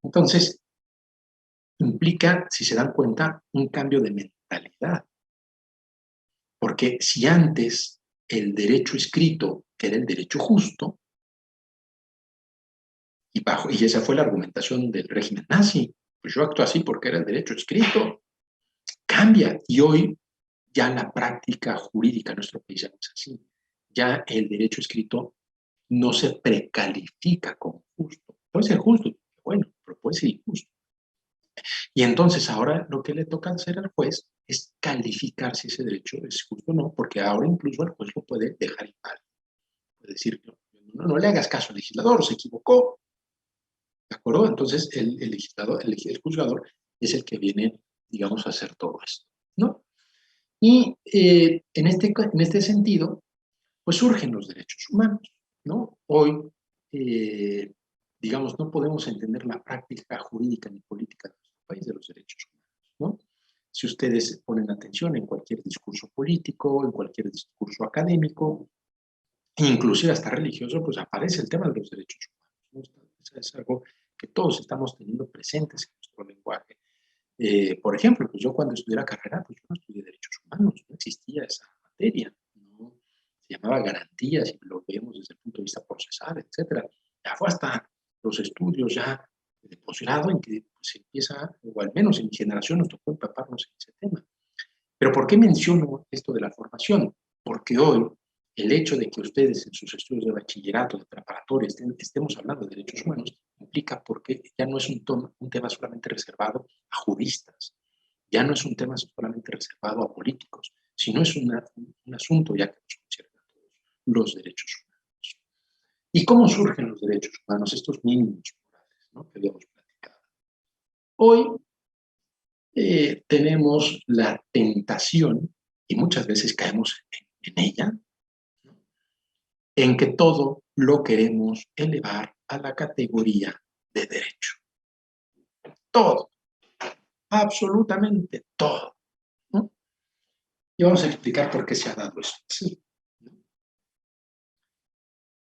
Entonces, implica, si se dan cuenta, un cambio de mentalidad. Porque si antes el derecho escrito era el derecho justo, y esa fue la argumentación del régimen nazi, pues yo actúo así porque era el derecho escrito, cambia. Y hoy ya la práctica jurídica en nuestro país ya no es así. Ya el derecho escrito no se precalifica como justo. Puede ser justo, bueno, pero puede ser injusto. Y entonces ahora lo que le toca hacer al juez es calificar si ese derecho es justo o no, porque ahora incluso el juez lo puede dejar inválido. Puede decir, no le hagas caso al legislador, se equivocó. ¿De acuerdo? Entonces el legislador, el juzgador es el que viene, digamos, a hacer todo esto, ¿no? Y en este sentido, pues surgen los derechos humanos, ¿no? Hoy, digamos, no podemos entender la práctica jurídica ni política de nuestro país de los derechos humanos, ¿no? Si ustedes ponen atención en cualquier discurso político, en cualquier discurso académico, inclusive hasta religioso, pues aparece el tema de los derechos humanos, ¿no? Es algo que todos estamos teniendo presentes en nuestro lenguaje. Por ejemplo, pues yo cuando estudié la carrera, pues yo no estudié derechos humanos, no existía esa materia, ¿no? Se llamaba garantías y lo veíamos desde el punto de vista procesal, etcétera. Ya fue hasta los estudios ya de posgrado en que pues, se empieza, o al menos en mi generación nos tocó empaparnos en ese tema. Pero ¿por qué menciono esto de la formación? Porque hoy el hecho de que ustedes en sus estudios de bachillerato, de preparatoria, estemos hablando de derechos humanos, implica porque ya no es un tema solamente reservado a juristas, ya no es un tema solamente reservado a políticos, sino es un asunto ya que nos concierne a todos, los derechos humanos. ¿Y cómo surgen los derechos humanos, estos mínimos morales, ¿no?, que habíamos platicado? Hoy tenemos la tentación, y muchas veces caemos en ella, ¿no?, en que todo lo queremos elevar a la categoría de derecho. Todo, absolutamente todo, ¿no? Y vamos a explicar por qué se ha dado eso así, ¿no?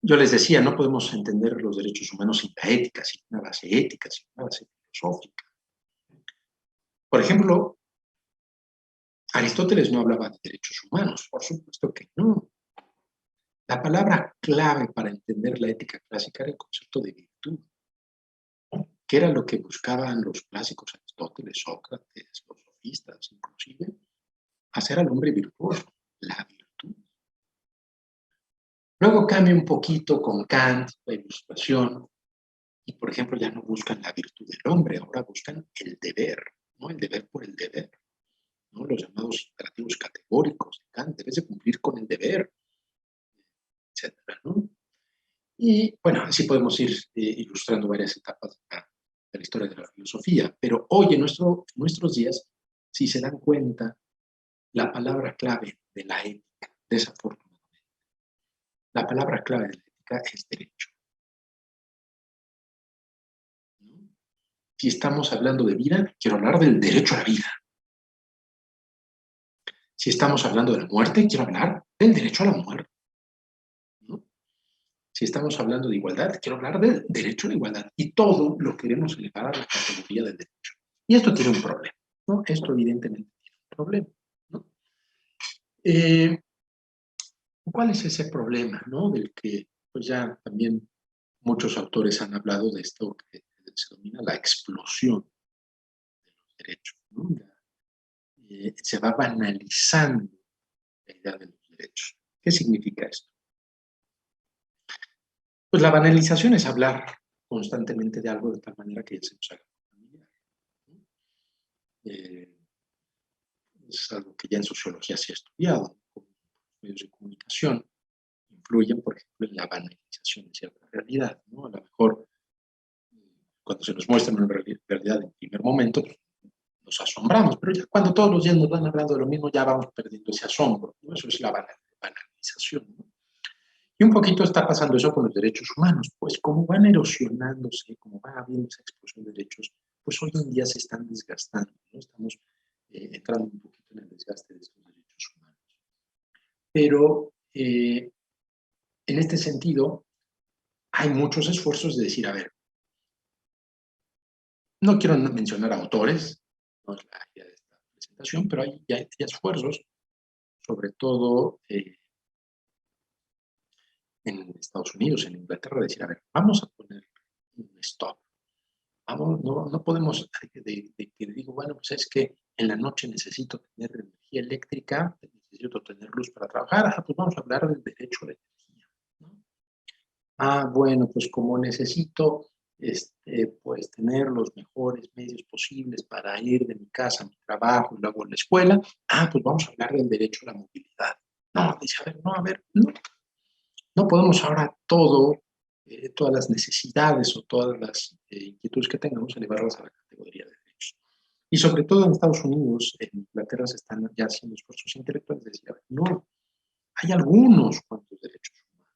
Yo les decía, no podemos entender los derechos humanos sin la ética, sin una base ética, sin una base filosófica. Por ejemplo, Aristóteles no hablaba de derechos humanos, por supuesto que no. La palabra clave para entender la ética clásica era el concepto de virtud, que era lo que buscaban los clásicos, Aristóteles, Sócrates, los sofistas, inclusive, hacer al hombre virtuoso, la virtud. Luego cambia un poquito con Kant, la Ilustración, y por ejemplo ya no buscan la virtud del hombre, ahora buscan el deber, ¿no? El deber por el deber, ¿no? Los llamados imperativos categóricos de Kant, debes de cumplir con el deber, etcétera, ¿no? Y bueno, así podemos ir ilustrando varias etapas de la historia de la filosofía. Pero hoy, en nuestros días, si se dan cuenta, la palabra clave de la ética, desafortunadamente, la palabra clave de la ética es derecho, ¿no? Si estamos hablando de vida, quiero hablar del derecho a la vida. Si estamos hablando de la muerte, quiero hablar del derecho a la muerte, ¿no? Si estamos hablando de igualdad, quiero hablar del derecho a la igualdad. Y todo lo queremos elevar a la categoría del derecho. Y esto tiene un problema, ¿no? Esto evidentemente tiene un problema, ¿no? ¿Cuál es ese problema, ¿no?, del que pues ya también muchos autores han hablado de esto que se denomina la explosión de los derechos, ¿no? Se va banalizando la idea de los derechos. ¿Qué significa esto? Pues la banalización es hablar constantemente de algo de tal manera que ya se nos haga familiar, ¿no? Es algo que ya en sociología se ha estudiado, como los medios de comunicación influyen, por ejemplo, en la banalización de cierta realidad, ¿no? A lo mejor, cuando se nos muestra una realidad en primer momento, pues, nos asombramos, pero ya cuando todos los días nos van hablando de lo mismo, ya vamos perdiendo ese asombro, ¿no? Eso es la banalización, ¿no? Y un poquito está pasando eso con los derechos humanos, pues como van erosionándose, como va habiendo esa explosión de derechos, pues hoy en día se están desgastando, ¿no? Estamos entrando un poquito en el desgaste de estos derechos humanos. Pero en este sentido, hay muchos esfuerzos de decir, a ver, No quiero mencionar autores, no es la idea de esta presentación, pero hay esfuerzos, sobre todo en Estados Unidos, en Inglaterra, de decir, a ver, vamos a poner un stop. Vamos, no podemos, que digo, bueno, pues es que en la noche necesito tener energía eléctrica, necesito tener luz para trabajar, pues vamos a hablar del derecho a la energía, ¿no? Bueno, pues como necesito pues tener los mejores medios posibles para ir de mi casa a mi trabajo y luego a la escuela, pues vamos a hablar del derecho a la movilidad. No, dice, a ver, no podemos ahora todas las necesidades o todas las inquietudes que tengamos, elevarlas a la categoría de derechos. Y sobre todo en Estados Unidos, en Inglaterra se están ya haciendo esfuerzos intelectuales de decir, a ver, no, hay algunos cuantos derechos humanos.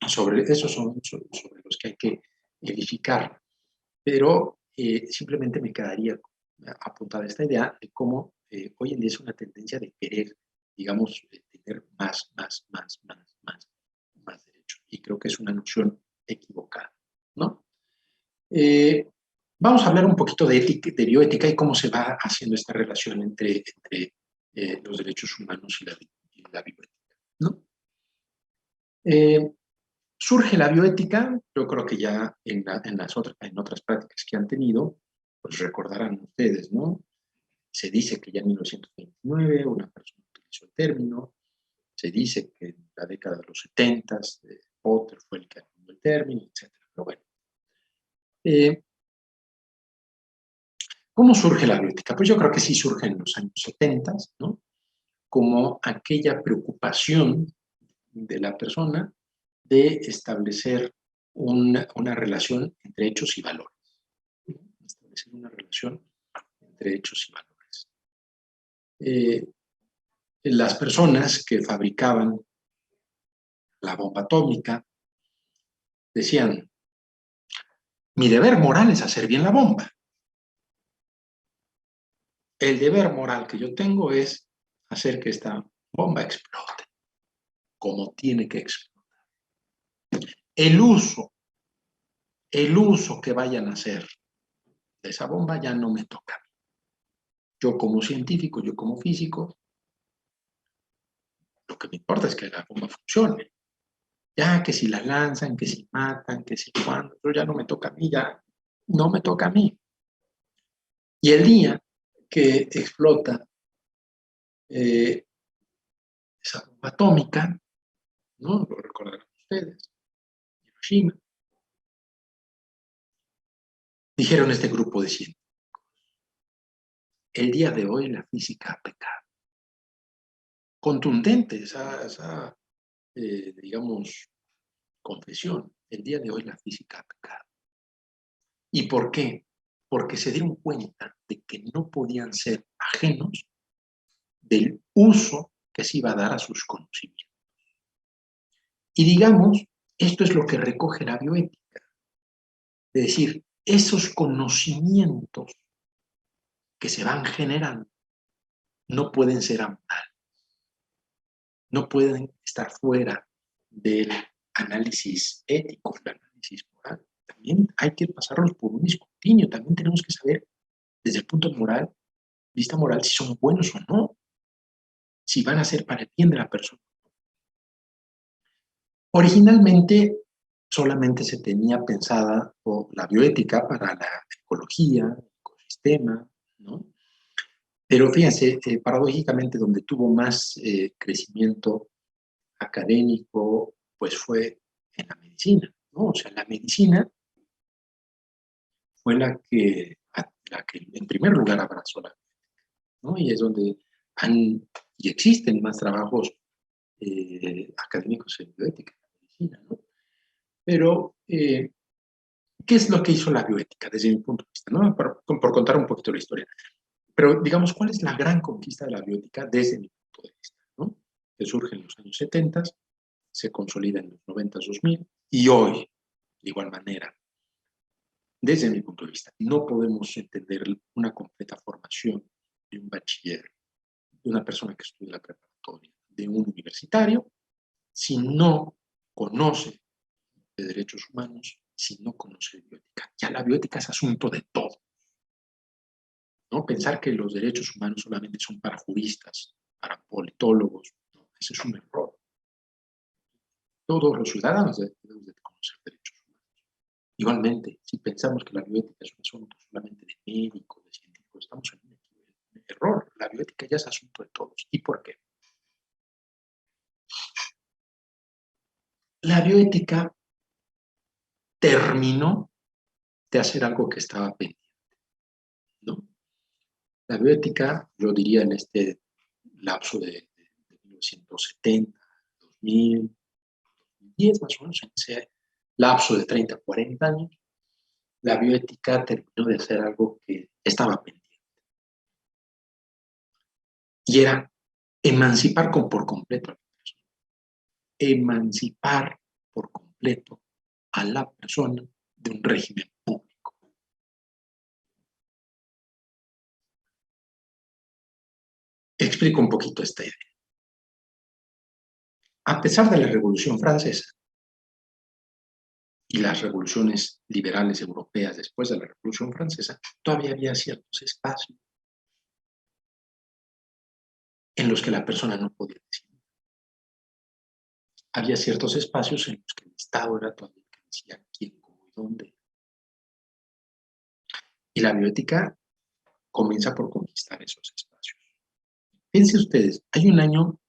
Sobre esos son sobre los que hay que edificar. Pero simplemente me quedaría apuntada esta idea de cómo hoy en día es una tendencia de querer, digamos, tener más derechos. Y creo que es una noción equivocada, ¿no? Vamos a hablar un poquito de bioética y cómo se va haciendo esta relación entre los derechos humanos y la bioética, ¿no? Surge la bioética, yo creo que ya en otras prácticas que han tenido, pues recordarán ustedes, ¿no? Se dice que ya en 1929 una persona utilizó el término, se dice que en la década de los 70 Potter fue el que acuñó el término, etc. Pero bueno. ¿Cómo surge la bioética? Pues yo creo que sí surge en los años 70, ¿no? Como aquella preocupación de la persona de establecer una relación entre hechos y valores. Establecer una relación entre hechos y valores. Las personas que fabricaban la bomba atómica decían, mi deber moral es hacer bien la bomba. El deber moral que yo tengo es hacer que esta bomba explote como tiene que explotar. El uso que vayan a hacer de esa bomba ya no me toca a mí. Yo como científico, yo como físico, lo que me importa es que la bomba funcione. Ya que si la lanzan, que si matan, que si cuando, pero ya no me toca a mí, ya no me toca a mí. Y el día que explota esa bomba atómica, ¿no? Lo recordarán ustedes, Hiroshima, dijeron este grupo de científicos, el día de hoy la física ha pecado. Contundente esa digamos, confesión. El día de hoy la física ha pecado. ¿Y por qué? Porque se dieron cuenta de que no podían ser ajenos del uso que se iba a dar a sus conocimientos. Y digamos, esto es lo que recoge la bioética. Es decir, esos conocimientos que se van generando no pueden ser amparados, no pueden estar fuera del análisis ético, del análisis moral. También hay que pasarlos por un escrutinio, también tenemos que saber desde el punto de vista moral si son buenos o no, si van a ser para el bien de la persona. Originalmente solamente se tenía pensada la bioética para la ecología, el ecosistema, ¿no? Pero fíjense, paradójicamente donde tuvo más crecimiento académico, pues fue en la medicina, ¿no? O sea, la medicina fue la que en primer lugar abrazó la bioética, ¿no? Y es donde y existen más trabajos académicos en bioética, en la medicina, ¿no? Pero, ¿qué es lo que hizo la bioética desde mi punto de vista? ¿No? Por contar un poquito la historia. Pero, digamos, ¿cuál es la gran conquista de la bioética desde mi punto de vista? ¿No? Que surge en los años 70, se consolida en los 90, 2000, y hoy, de igual manera, desde mi punto de vista, no podemos entender una completa formación de un bachiller, de una persona que estudia la preparatoria, de un universitario, si no conoce de derechos humanos si no conoce bioética. Ya la bioética es asunto de todo, ¿no? Pensar que los derechos humanos solamente son para juristas, para politólogos, ¿no? Ese es un error. Todos los ciudadanos debemos de conocer derechos humanos. Igualmente, si pensamos que la bioética es un asunto solamente de médicos, de científicos, estamos en un error. La bioética ya es asunto de todos. ¿Y por qué? La bioética terminó de hacer algo que estaba pendiente, ¿no? La bioética, yo diría en este lapso de 1970, 2000, 2010 más o menos, en ese lapso de 30, 40 años, la bioética terminó de hacer algo que estaba pendiente. Y era emancipar por completo a la persona. Emancipar por completo a la persona de un régimen público. Explico un poquito esta idea. A pesar de la Revolución Francesa y las revoluciones liberales europeas después de la Revolución Francesa, todavía había ciertos espacios en los que la persona no podía decidir. Había ciertos espacios en los que el Estado era todavía el que decía quién, cómo y dónde. Y la bioética comienza por conquistar esos espacios. Fíjense ustedes, hay un año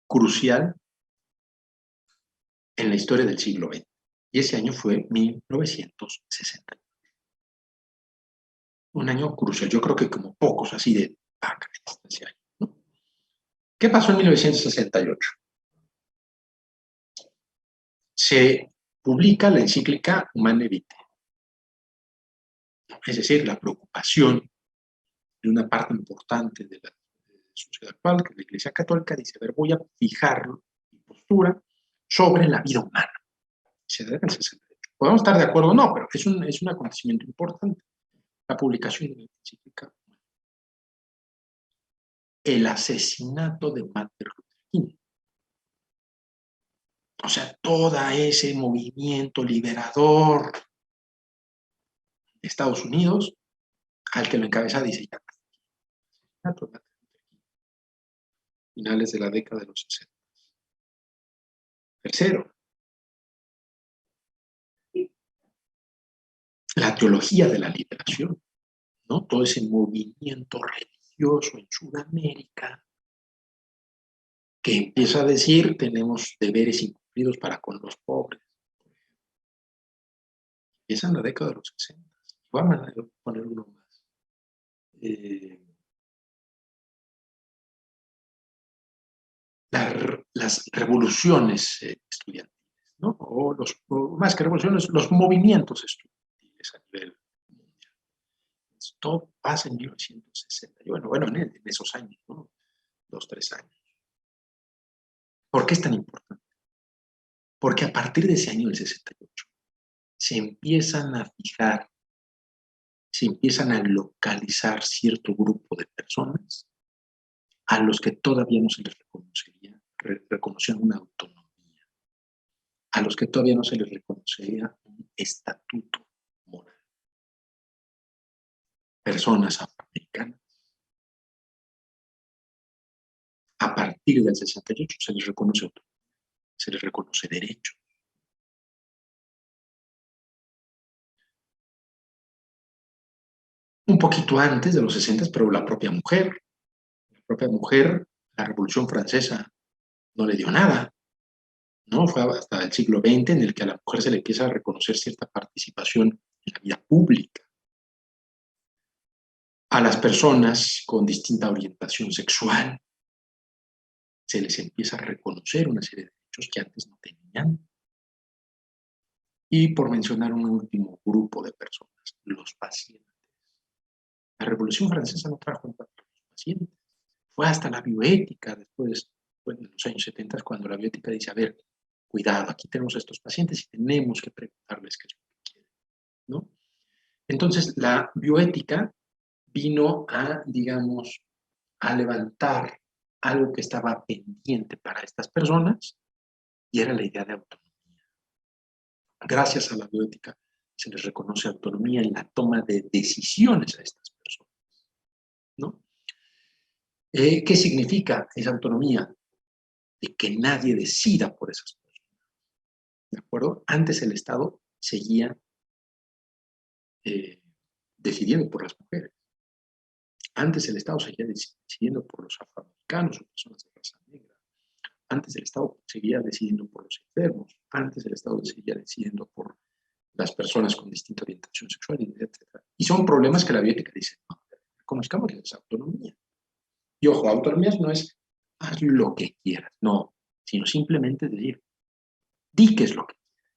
crucial en la historia del siglo XX, y ese año fue 1960. Un año crucial, yo creo que como pocos así de ese año, ¿no? ¿Qué pasó en 1968? Se publica la encíclica Humane Vitae, es decir, la preocupación de una parte importante de la sociedad actual, que la Iglesia Católica dice, a ver, voy a fijar mi postura sobre la vida humana. Se da en el 68. Podemos estar de acuerdo o no, pero es un acontecimiento importante. La publicación de la encíclica. El asesinato de Martin Luther King. O sea, todo ese movimiento liberador de Estados Unidos, al que lo encabeza, dice ya, finales de la década de los 60. Tercero, la teología de la liberación, ¿no? Todo ese movimiento religioso en Sudamérica que empieza a decir tenemos deberes incumplidos para con los pobres. Empieza en la década de los 60. Vamos a poner uno más. Las revoluciones estudiantiles, ¿no? O más que revoluciones, los movimientos estudiantiles a nivel mundial. Esto pasa en 1960. Bueno, en esos años, ¿no? 2, 3 años. ¿Por qué es tan importante? Porque a partir de ese año del 68 se empiezan a fijar, se empiezan a localizar cierto grupo de personas a los que todavía no se les reconocía una autonomía, a los que todavía no se les reconocía un estatuto moral. Personas afroamericanas. A partir del 68 se les reconoce autonomía, se les reconoce derecho. Un poquito antes de los 60, pero la propia mujer, la Revolución Francesa no le dio nada, ¿no? Fue hasta el siglo XX en el que a la mujer se le empieza a reconocer cierta participación en la vida pública. A las personas con distinta orientación sexual se les empieza a reconocer una serie de derechos que antes no tenían. Y por mencionar un último grupo de personas, los pacientes. La Revolución Francesa no trajo en cuenta a los pacientes. Fue hasta la bioética, después, bueno, en los años 70, cuando la bioética dice, a ver, cuidado, aquí tenemos a estos pacientes y tenemos que preguntarles qué es lo que quieren, ¿no? Entonces, la bioética vino a, digamos, a levantar algo que estaba pendiente para estas personas y era la idea de autonomía. Gracias a la bioética se les reconoce autonomía en la toma de decisiones a estas personas, ¿no? ¿Qué significa esa autonomía? De que nadie decida por esas personas, ¿de acuerdo? Antes el Estado seguía decidiendo por las mujeres. Antes el Estado seguía decidiendo por los afroamericanos o personas de raza negra. Antes el Estado seguía decidiendo por los enfermos. Antes el Estado seguía decidiendo por las personas con distinta orientación sexual, etc. Y son problemas que la bioética dice, no, reconozcamos que es autonomía. Y ojo, autonomía no es haz lo que quieras, no, sino simplemente decir, di qué es lo que quieras,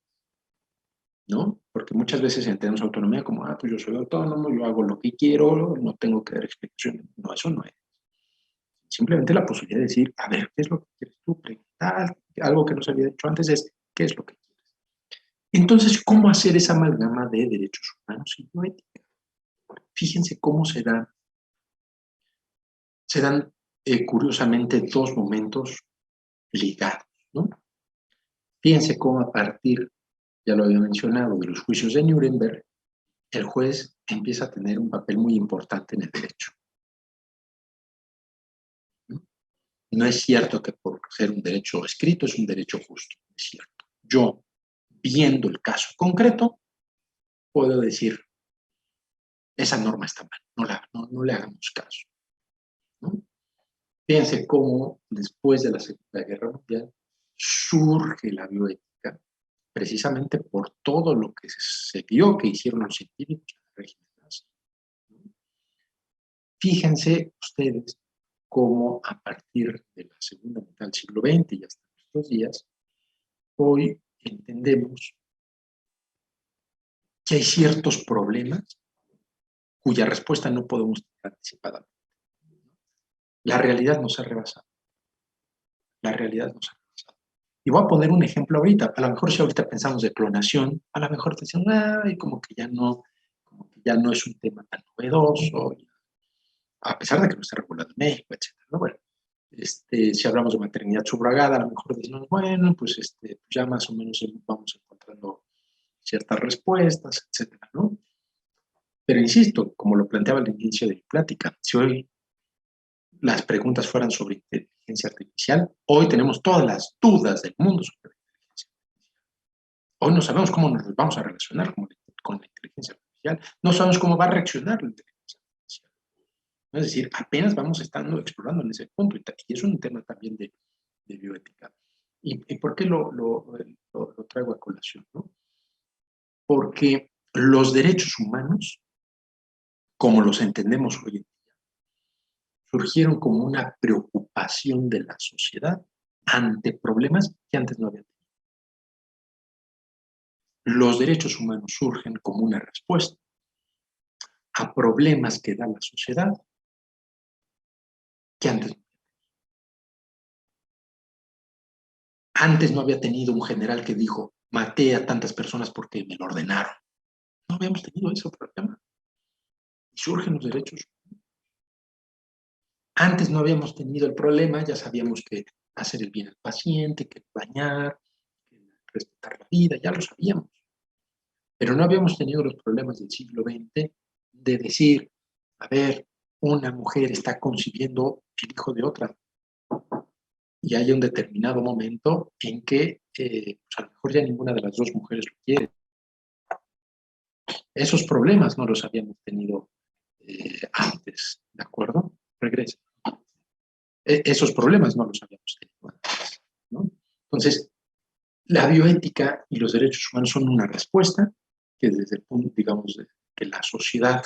¿no? Porque muchas veces entendemos autonomía como, pues yo soy autónomo, yo hago lo que quiero, no tengo que dar explicaciones. No, eso no es. Simplemente la posibilidad de decir, a ver, ¿qué es lo que quieres tú? Preguntar, algo que no se había dicho antes es, ¿qué es lo que quieres? Entonces, ¿cómo hacer esa amalgama de derechos humanos y bioética? Fíjense cómo se dan curiosamente dos momentos ligados, ¿no? Fíjense cómo a partir, ya lo había mencionado, de los juicios de Nuremberg, el juez empieza a tener un papel muy importante en el derecho. No es cierto que por ser un derecho escrito es un derecho justo, es cierto. Yo, viendo el caso concreto, puedo decir, esa norma está mal, no le hagamos caso, ¿no? Fíjense cómo después de la Segunda Guerra Mundial surge la bioética, precisamente por todo lo que se vio que hicieron los científicos en el régimen nazi. Fíjense ustedes cómo a partir de la segunda mitad del siglo XX y hasta nuestros días, hoy entendemos que hay ciertos problemas cuya respuesta no podemos tener anticipadamente. La realidad nos ha rebasado. La realidad nos ha rebasado. Y voy a poner un ejemplo ahorita. A lo mejor si ahorita pensamos de clonación, a lo mejor decimos, ay, como que ya no es un tema tan novedoso, a pesar de que no está regulado en México, etc. ¿no? Bueno, si hablamos de maternidad subrogada, a lo mejor decimos, bueno, pues ya más o menos vamos encontrando ciertas respuestas, etc. ¿no? Pero insisto, como lo planteaba al inicio de mi plática, si hoy las preguntas fueran sobre inteligencia artificial, hoy tenemos todas las dudas del mundo sobre la inteligencia artificial. Hoy no sabemos cómo nos vamos a relacionar con la inteligencia artificial, no sabemos cómo va a reaccionar la inteligencia artificial. Es decir, apenas vamos estando explorando en ese punto, y es un tema también de bioética. ¿Y por qué lo traigo a colación? ¿No? Porque los derechos humanos, como los entendemos hoy en día, surgieron como una preocupación de la sociedad ante problemas que antes no había tenido. Los derechos humanos surgen como una respuesta a problemas que da la sociedad que antes no había tenido. Antes no había tenido un general que dijo, maté a tantas personas porque me lo ordenaron. No habíamos tenido ese problema. Y surgen los derechos humanos. Antes no habíamos tenido el problema, ya sabíamos que hacer el bien al paciente, que bañar, que respetar la vida, ya lo sabíamos. Pero no habíamos tenido los problemas del siglo XX de decir, a ver, una mujer está concibiendo el hijo de otra. Y hay un determinado momento en que pues a lo mejor ya ninguna de las dos mujeres lo quiere. Esos problemas no los habíamos tenido antes, ¿de acuerdo? Regresa. Esos problemas no los habíamos tenido antes, ¿no? Entonces, la bioética y los derechos humanos son una respuesta que desde el punto, digamos, de que la sociedad,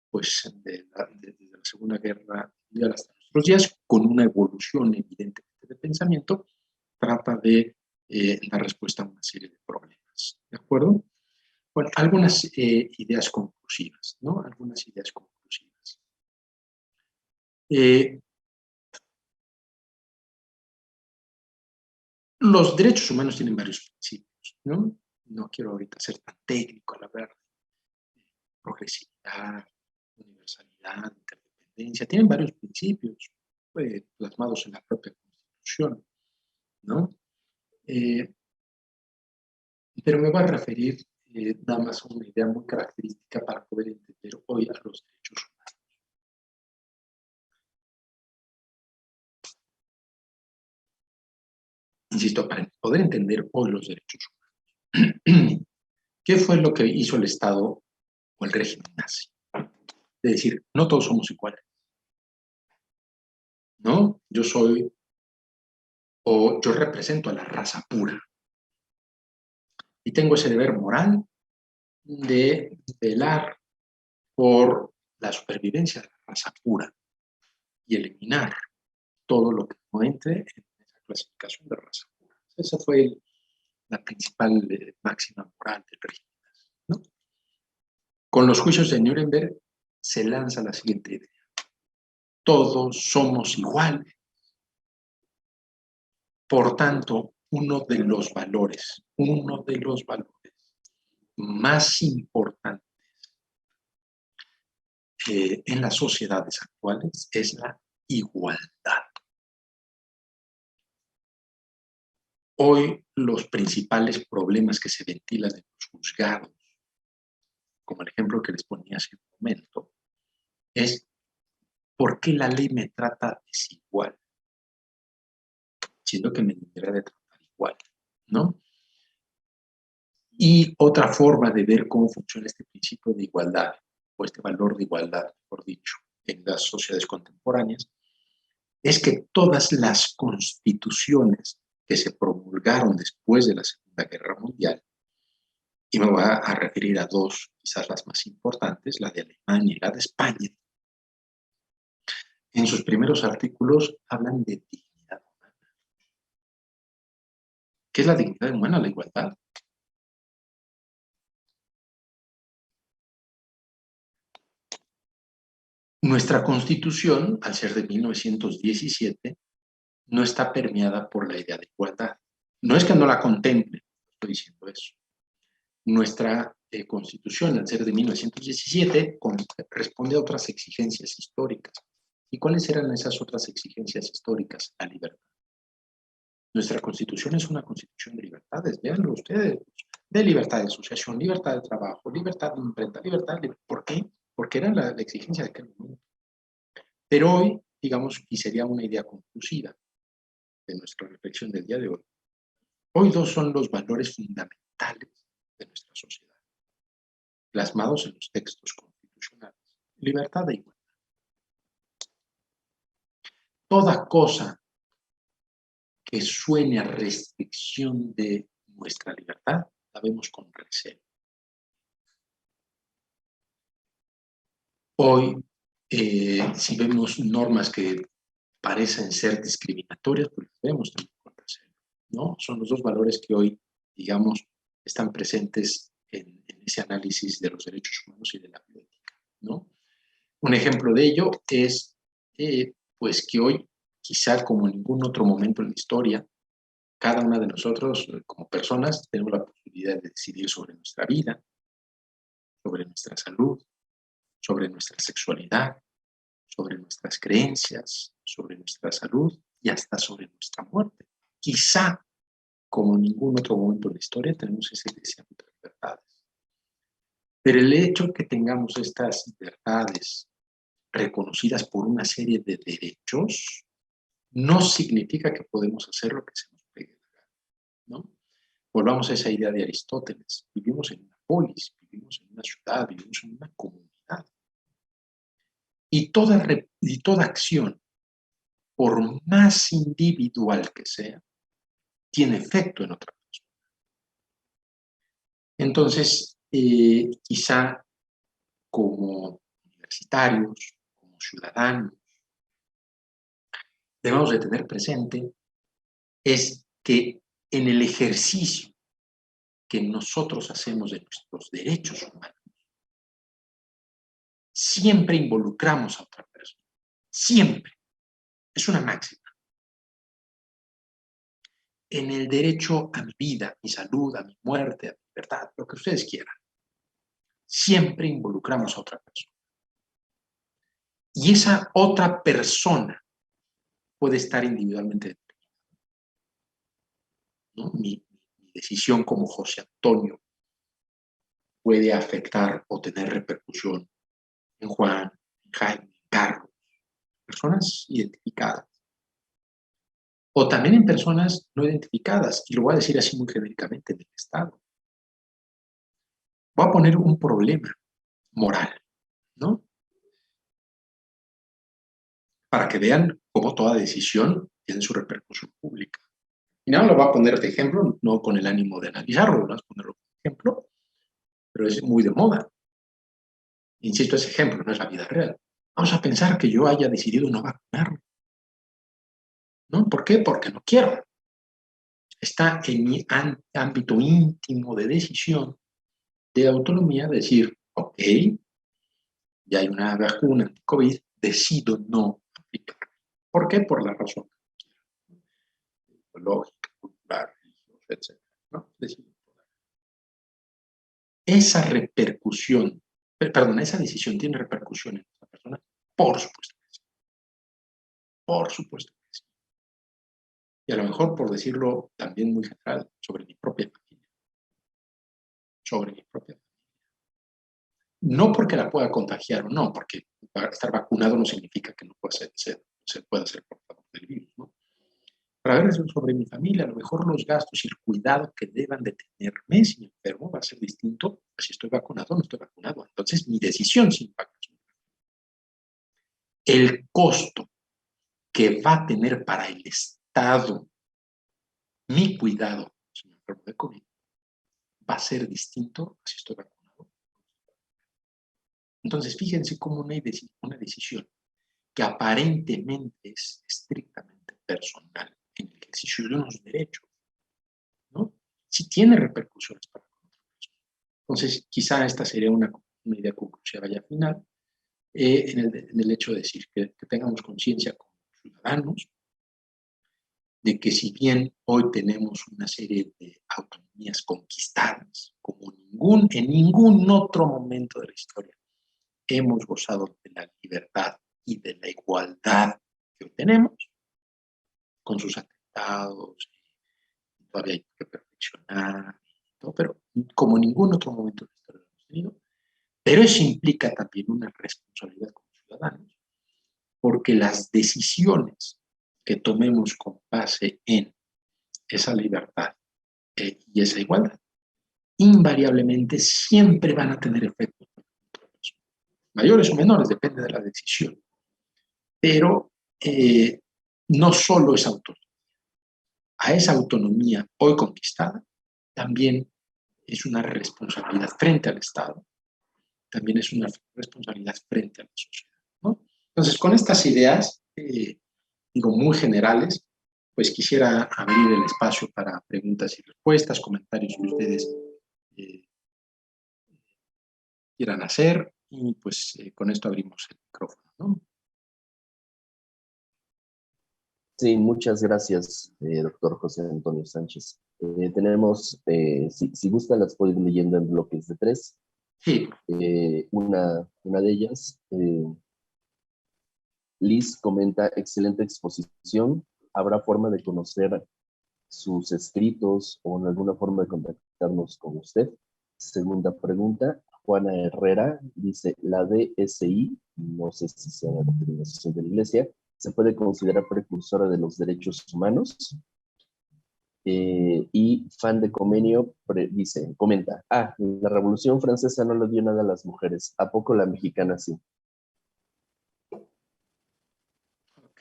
pues, desde la Segunda Guerra Mundial hasta nuestros días, con una evolución evidente de pensamiento, trata de dar respuesta a una serie de problemas, ¿de acuerdo? Bueno, algunas ideas conclusivas, ¿no? Algunas ideas conclusivas. Los derechos humanos tienen varios principios, ¿no? No quiero ahorita ser tan técnico al hablar de progresividad, universalidad, interdependencia. Tienen varios principios plasmados en la propia Constitución, ¿no? Pero me voy a referir nada más una idea muy característica para poder entender hoy a los derechos humanos. Insisto, para poder entender hoy los derechos humanos, ¿qué fue lo que hizo el Estado o el régimen nazi? De decir, no todos somos iguales, ¿no? Yo soy, o yo represento a la raza pura, y tengo ese deber moral de velar por la supervivencia de la raza pura y eliminar todo lo que no entre en esa clasificación de raza pura. Esa fue la principal máxima moral del régimen, ¿no? Con los juicios de Nuremberg se lanza la siguiente idea. Todos somos iguales. Por tanto, uno de los valores más importantes en las sociedades actuales es la igualdad. Hoy los principales problemas que se ventilan en los juzgados, como el ejemplo que les ponía hace un momento, es ¿por qué la ley me trata desigual? Siendo que me debería de tratar igual, ¿no? Y otra forma de ver cómo funciona este principio de igualdad, o este valor de igualdad, mejor dicho, en las sociedades contemporáneas, es que todas las constituciones que se promulgaron después de la Segunda Guerra Mundial, y me voy a referir a dos, quizás las más importantes, la de Alemania y la de España, en sus primeros artículos hablan de dignidad humana. ¿Qué es la dignidad humana? La igualdad. Nuestra Constitución, al ser de 1917, no está permeada por la idea de igualdad. No es que no la contemple, estoy diciendo eso. Nuestra Constitución, al ser de 1917, responde a otras exigencias históricas. ¿Y cuáles eran esas otras exigencias históricas? La libertad. Nuestra Constitución es una Constitución de libertades, véanlo ustedes, de libertad de asociación, libertad de trabajo, libertad de imprenta, libertad de... ¿Por qué? Porque era la exigencia de aquel momento. Pero hoy, digamos, y sería una idea conclusiva de nuestra reflexión del día de hoy, hoy dos son los valores fundamentales de nuestra sociedad, plasmados en los textos constitucionales: libertad e igualdad. Toda cosa que suene a restricción de nuestra libertad, la vemos con recelo. Hoy, si vemos normas que parecen ser discriminatorias, pues las vemos también con recelo, ¿no? Son los dos valores que hoy, digamos, están presentes en ese análisis de los derechos humanos y de la bioética, ¿no? Un ejemplo de ello es, pues que hoy, quizá como en ningún otro momento en la historia, cada una de nosotros, como personas, tenemos la posibilidad de decidir sobre nuestra vida, sobre nuestra salud, sobre nuestra sexualidad, sobre nuestras creencias, sobre nuestra salud y hasta sobre nuestra muerte. Quizá, como en ningún otro momento en la historia, tenemos ese ámbito de libertades. Pero el hecho de que tengamos estas libertades reconocidas por una serie de derechos no significa que podemos hacer lo que se nos pegue la gana, ¿no? Volvamos a esa idea de Aristóteles. Vivimos en una polis, vivimos en una ciudad, vivimos en una comunidad. Y toda acción, por más individual que sea, tiene efecto en otra persona. Entonces, quizá como universitarios, como ciudadanos, debemos de tener presente es que en el ejercicio que nosotros hacemos de nuestros derechos humanos, siempre involucramos a otra persona. Siempre. Es una máxima. En el derecho a mi vida, mi salud, a mi muerte, a mi libertad, lo que ustedes quieran, siempre involucramos a otra persona. Y esa otra persona puede estar individualmente determinada, ¿no? Mi decisión como José Antonio puede afectar o tener repercusión en Juan, en Jaime, en Carlos, personas identificadas. O también en personas no identificadas, y lo voy a decir así muy genéricamente, en el Estado. Voy a poner un problema moral, ¿no? Para que vean cómo toda decisión tiene su repercusión pública. Y nada, lo voy a poner de ejemplo, no con el ánimo de analizarlo, lo voy a ponerlo como ejemplo, pero es muy de moda. Insisto, es ejemplo, no es la vida real. Vamos a pensar que yo haya decidido no vacunarme, ¿no? ¿Por qué? Porque no quiero. Está en mi ámbito íntimo de decisión, de autonomía, decir, ok, ya hay una vacuna anti-COVID, decido no aplicar. ¿Por qué? Por la razón lógica, cultural, religiosa, etc. ¿No? Esa repercusión, perdón, esa decisión tiene repercusión en esa persona, por supuesto que sí. Por supuesto que sí. Y a lo mejor, por decirlo también muy general, sobre mi propia familia. Sobre mi propia familia. No porque la pueda contagiar o no, porque estar vacunado no significa que no pueda se pueda ser portador del virus, ¿no? Para ver sobre mi familia, a lo mejor los gastos y el cuidado que deban de tenerme si me enfermo va a ser distinto a si estoy vacunado o no estoy vacunado. Entonces, mi decisión se impacta. El costo que va a tener para el Estado mi cuidado si me enfermo de COVID va a ser distinto a si estoy vacunado. Entonces, fíjense cómo una decisión que aparentemente es estrictamente personal en el ejercicio de unos derechos, ¿no? Si tiene repercusiones para otra persona. Entonces, quizá esta sería una idea conclusiva ya final, en el hecho de decir que tengamos conciencia como ciudadanos de que si bien hoy tenemos una serie de autonomías conquistadas, como en ningún otro momento de la historia hemos gozado de la libertad y de la igualdad que hoy tenemos, con sus atentados, todavía hay que perfeccionar, todo, pero como en ningún otro momento de la historia lo hemos tenido. Pero eso implica también una responsabilidad como ciudadanos, porque las decisiones que tomemos con base en esa libertad y esa igualdad, invariablemente siempre van a tener efectos mayores o menores, depende de la decisión. Pero no solo es autonomía. A esa autonomía hoy conquistada también es una responsabilidad frente al Estado, también es una responsabilidad frente a la sociedad, ¿no? Entonces, con estas ideas, digo, muy generales, pues quisiera abrir el espacio para preguntas y respuestas, comentarios que ustedes eh, quieran hacer, y pues con esto abrimos el micrófono, ¿no? Sí, muchas gracias, doctor José Antonio Sánchez. Tenemos, si gustan, las puedo ir leyendo en bloques de 3. Sí. Una de ellas, Liz comenta, excelente exposición. ¿Habrá forma de conocer sus escritos o en alguna forma de contactarnos con usted? Segunda pregunta, Juana Herrera dice, la DSI, no sé si sea la Organización de la Iglesia, ¿se puede considerar precursora de los derechos humanos? Y Fan de Comenio dice, comenta, la Revolución Francesa no le dio nada a las mujeres, ¿a poco la mexicana sí? Ok.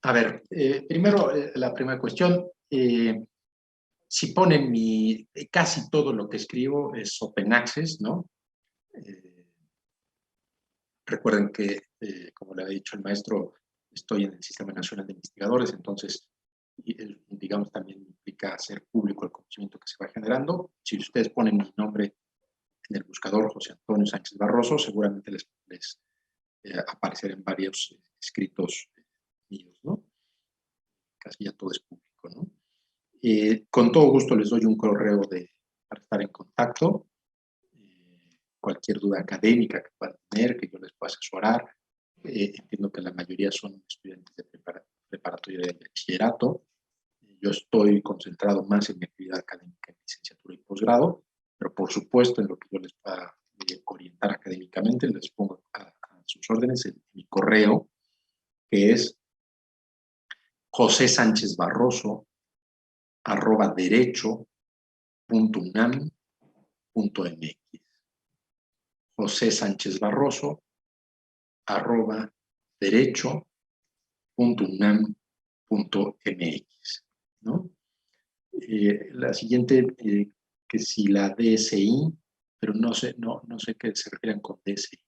A ver, primero, la primera cuestión, si ponen casi todo lo que escribo es open access, ¿no? Recuerden que, como le ha dicho el maestro, estoy en el Sistema Nacional de Investigadores, entonces, digamos, también implica hacer público el conocimiento que se va generando. Si ustedes ponen mi nombre en el buscador, José Antonio Sánchez Barroso, seguramente les aparecerán varios escritos míos, ¿no? Casi ya todo es público, ¿no? Con todo gusto les doy un correo para estar en contacto. Cualquier duda académica que puedan tener, que yo les pueda asesorar. Entiendo que la mayoría son estudiantes de preparatoria de bachillerato. Yo estoy concentrado más en mi actividad académica en licenciatura y posgrado, pero por supuesto en lo que yo les pueda orientar académicamente, les pongo a sus órdenes en mi correo, que es josesanchezbarroso@derecho.unam.mx. josesanchezbarroso@derecho.unam.mx, ¿no? La siguiente, que si la DSI, pero no sé qué se refieren con DSI.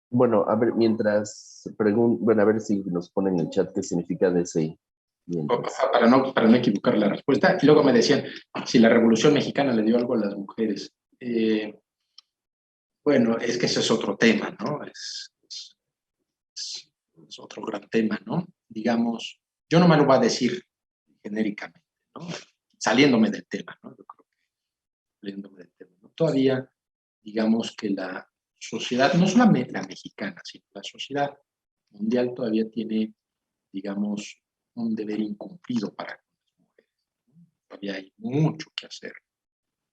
Bueno, a ver, mientras bueno, a ver si nos ponen en el chat qué significa DSI. Para no equivocar la respuesta. Y luego me decían si la Revolución Mexicana le dio algo a las mujeres. Bueno, es que ese es otro tema, ¿no? Es otro gran tema, ¿no? Digamos, yo no me lo voy a decir genéricamente, ¿no? Saliéndome del tema, ¿no? Yo creo que saliéndome del tema, ¿no? Todavía, digamos que la sociedad, no solamente la mexicana, sino la sociedad mundial todavía tiene, digamos, un deber incumplido para las mujeres, ¿no? Todavía hay mucho que hacer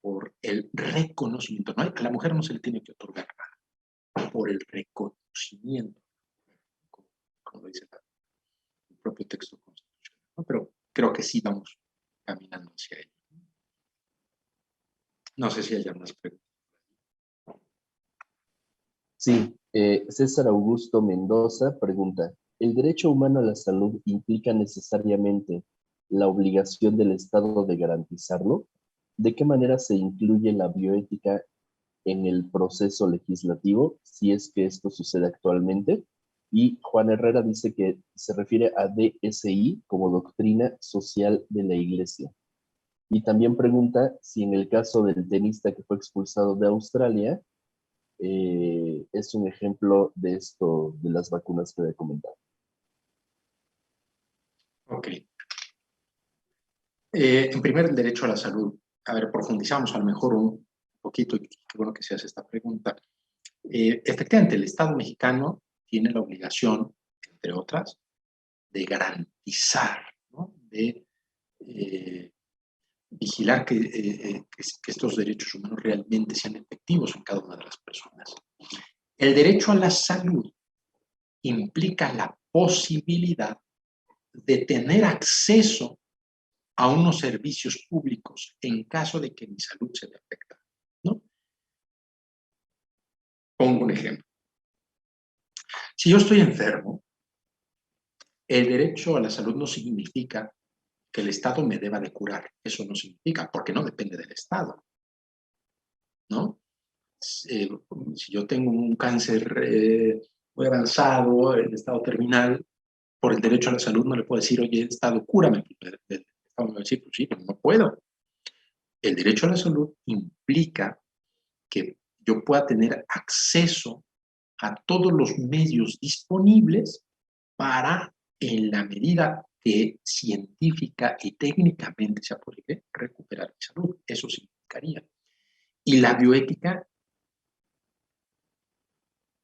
por el reconocimiento. ¿No? A la mujer no se le tiene que otorgar nada, por el reconocimiento, como lo dice el propio texto constitucional, ¿no? Pero creo que sí vamos caminando hacia ello. No sé si haya más preguntas. Sí, César Augusto Mendoza pregunta, ¿el derecho humano a la salud implica necesariamente la obligación del Estado de garantizarlo? ¿De qué manera se incluye la bioética en el proceso legislativo, si es que esto sucede actualmente? Y Juan Herrera dice que se refiere a DSI como doctrina social de la Iglesia. Y también pregunta si en el caso del tenista que fue expulsado de Australia, es un ejemplo de esto, de las vacunas que he comentado. Ok. En primer, el derecho a la salud. A ver, profundizamos a lo mejor un poquito, y qué bueno que se hace esta pregunta. Efectivamente, el Estado mexicano tiene la obligación, entre otras, de garantizar, ¿no? De vigilar que estos derechos humanos realmente sean efectivos en cada una de las personas. El derecho a la salud implica la posibilidad de tener acceso a unos servicios públicos en caso de que mi salud se vea afectada, ¿no? Pongo un ejemplo. Si yo estoy enfermo, el derecho a la salud no significa que el Estado me deba de curar. Eso no significa, porque no depende del Estado, ¿no? Si yo tengo un cáncer muy avanzado, en estado terminal, por el derecho a la salud no le puedo decir, oye, Estado, cúrame. El Estado me va a decir, pues sí, pero no puedo. El derecho a la salud implica que yo pueda tener acceso a todos los medios disponibles para, en la medida que científica y técnicamente sea posible, recuperar mi salud. Eso significaría. Y la bioética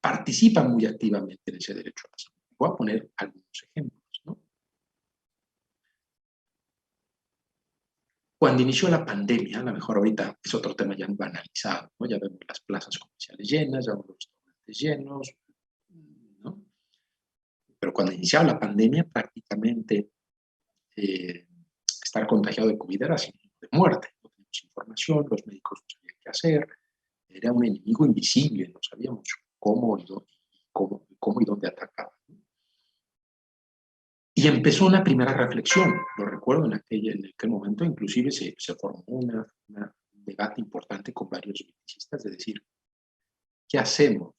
participa muy activamente en ese derecho a la salud. Voy a poner algunos ejemplos, ¿no? Cuando inició la pandemia, a lo mejor ahorita es otro tema ya banalizado, ¿no? Ya vemos las plazas comerciales llenas, ya vemos los restaurantes llenos, ¿no? Pero cuando iniciaba la pandemia, prácticamente estar contagiado de COVID era sinónimo de muerte. No teníamos información, los médicos no sabían qué hacer, era un enemigo invisible, no sabíamos cómo y dónde atacaba. Y empezó una primera reflexión, lo recuerdo en aquel momento, inclusive se formó un debate importante con varios bioticistas de decir, ¿qué hacemos?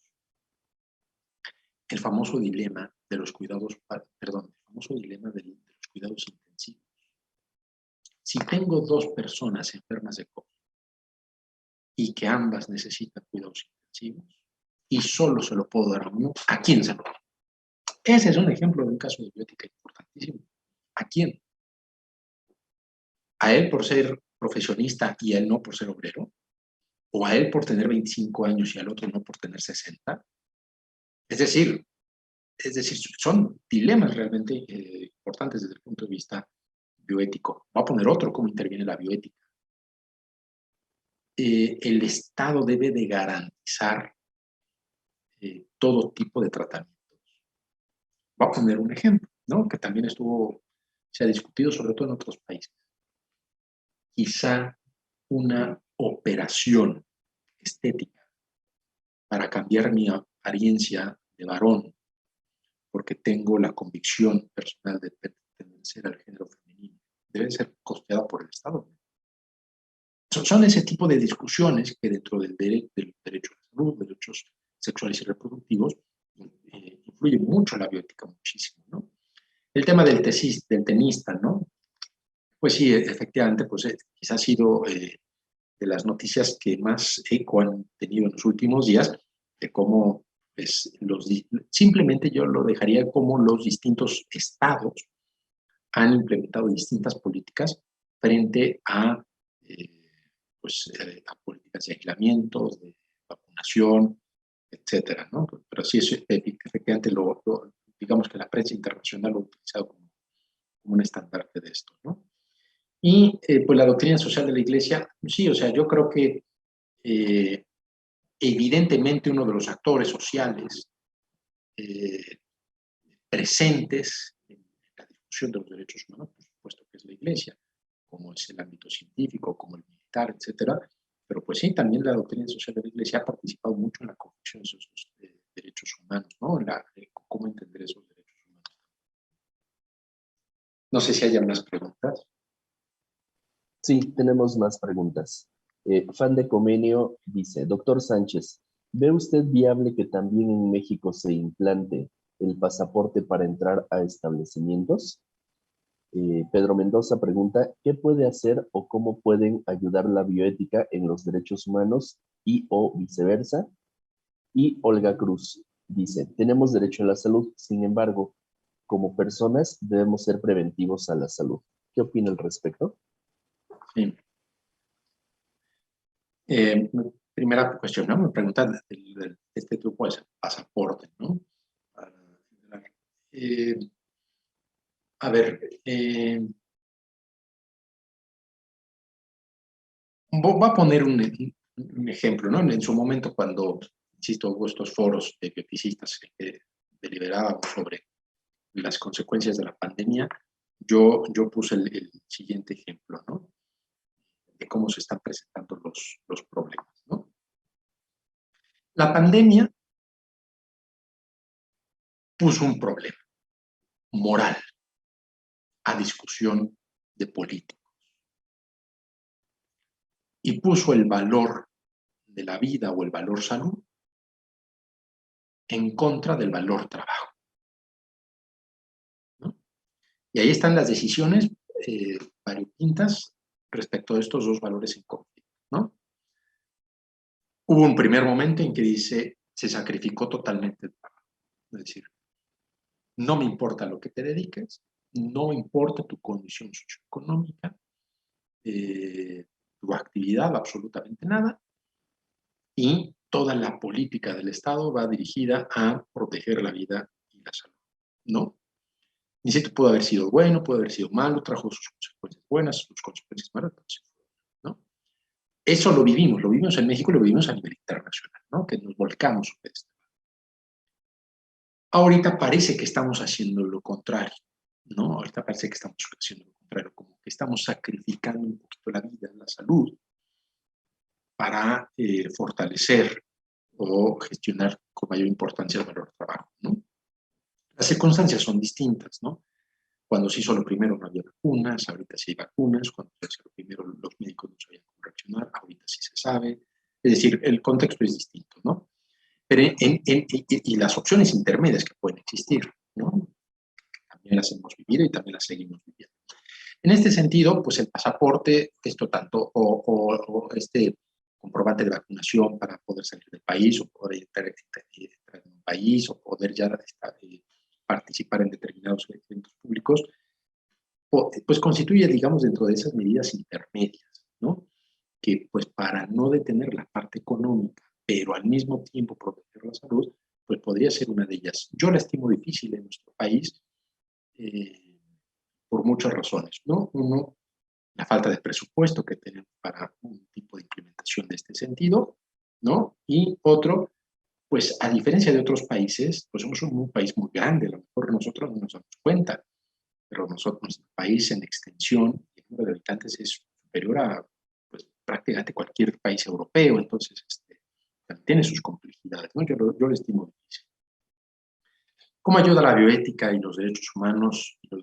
El famoso dilema de los cuidados, perdón, el famoso dilema de los cuidados intensivos. Si tengo dos personas enfermas de COVID y que ambas necesitan cuidados intensivos y solo se lo puedo dar a uno, ¿a quién se lo doy? Ese es un ejemplo de un caso de bioética importantísimo. ¿A quién? ¿A él por ser profesionista y a él no por ser obrero? ¿O a él por tener 25 años y al otro no por tener 60? Es decir, son dilemas realmente importantes desde el punto de vista bioético. Voy a poner otro, cómo interviene la bioética. El Estado debe de garantizar todo tipo de tratamientos. Voy a poner un ejemplo, ¿no? Que también se ha discutido sobre todo en otros países. Quizá una operación estética para cambiar mi apariencia de varón, porque tengo la convicción personal de pertenecer al género femenino, debe ser costeada por el Estado. Son ese tipo de discusiones que dentro del derecho a la salud, derechos sexuales y reproductivos, influye mucho la bioética, muchísimo, ¿no? El tema del tenista, ¿no? Pues sí, efectivamente, pues quizá ha sido de las noticias que más eco han tenido en los últimos días, de cómo pues, simplemente yo lo dejaría como los distintos estados han implementado distintas políticas frente a, a políticas de aislamiento, de vacunación, etcétera, ¿no? Pero sí, efectivamente, digamos que la prensa internacional lo ha utilizado como un estandarte de esto, ¿no? Y pues la doctrina social de la Iglesia, sí, o sea, yo creo que evidentemente uno de los actores sociales presentes en la discusión de los derechos humanos, por supuesto que es la Iglesia, como es el ámbito científico, como el militar, etcétera, pero pues sí, también la doctrina social de la Iglesia ha participado mucho en la construcción de esos derechos humanos, ¿no? Cómo entender esos derechos humanos. No sé si hay unas preguntas. Sí, tenemos más preguntas. Fan de Comenio dice, doctor Sánchez, ¿ve usted viable que también en México se implante el pasaporte para entrar a establecimientos? Pedro Mendoza pregunta, ¿qué puede hacer o cómo pueden ayudar la bioética en los derechos humanos y o viceversa? Y Olga Cruz dice, tenemos derecho a la salud, sin embargo, como personas debemos ser preventivos a la salud. ¿Qué opina al respecto? Sí. Primera cuestión, ¿no? Me preguntan de este tipo de pasaporte, ¿no? A ver, voy a poner un ejemplo, ¿no? En su momento, cuando, insisto, hubo estos foros de bioeticistas que deliberaban sobre las consecuencias de la pandemia, yo puse el siguiente ejemplo, ¿no? De cómo se están presentando los problemas, ¿no? La pandemia puso un problema moral a discusión de políticos y puso el valor de la vida o el valor salud en contra del valor trabajo, ¿no? Y ahí están las decisiones variopintas respecto a estos dos valores en conflicto, ¿no? Hubo un primer momento en que se sacrificó totalmente el trabajo. Es decir, no me importa lo que te dediques, no me importa tu condición socioeconómica, tu actividad, absolutamente nada, y toda la política del Estado va dirigida a proteger la vida y la salud, ¿no? Y esto puede haber sido bueno, puede haber sido malo, trajo sus consecuencias buenas, sus consecuencias malas, ¿no? Eso lo vivimos en México y lo vivimos a nivel internacional, ¿no? Que nos volcamos sobre esto. Ahorita parece que estamos haciendo lo contrario, ¿no? Ahorita parece que estamos haciendo lo contrario, como que estamos sacrificando un poquito la vida, la salud, para fortalecer o gestionar con mayor importancia el valor del trabajo, ¿no? Las circunstancias son distintas, ¿no? Cuando se hizo lo primero no había vacunas, ahorita sí hay vacunas, cuando se hizo lo primero los médicos no sabían cómo reaccionar, ahorita sí se sabe. Es decir, el contexto es distinto, ¿no? Pero y las opciones intermedias que pueden existir, ¿no? También las hemos vivido y también las seguimos viviendo. En este sentido, pues el pasaporte, esto tanto, o este comprobante de vacunación para poder salir del país o poder entrar en un país o poder ya participar en determinados eventos públicos, pues constituye, digamos, dentro de esas medidas intermedias, ¿no? Que pues para no detener la parte económica, pero al mismo tiempo proteger la salud, pues podría ser una de ellas. Yo la estimo difícil en nuestro país, por muchas razones, ¿no? Uno, la falta de presupuesto que tenemos para un tipo de implementación de este sentido, ¿no? Y otro, pues a diferencia de otros países, pues somos un país muy grande, a lo mejor nosotros no nos damos cuenta, pero nosotros, nuestro país en extensión, el número de habitantes es superior a pues, prácticamente cualquier país europeo, entonces tiene sus complejidades, ¿no? Yo lo estimo difícil. ¿Cómo ayuda la bioética y los derechos humanos a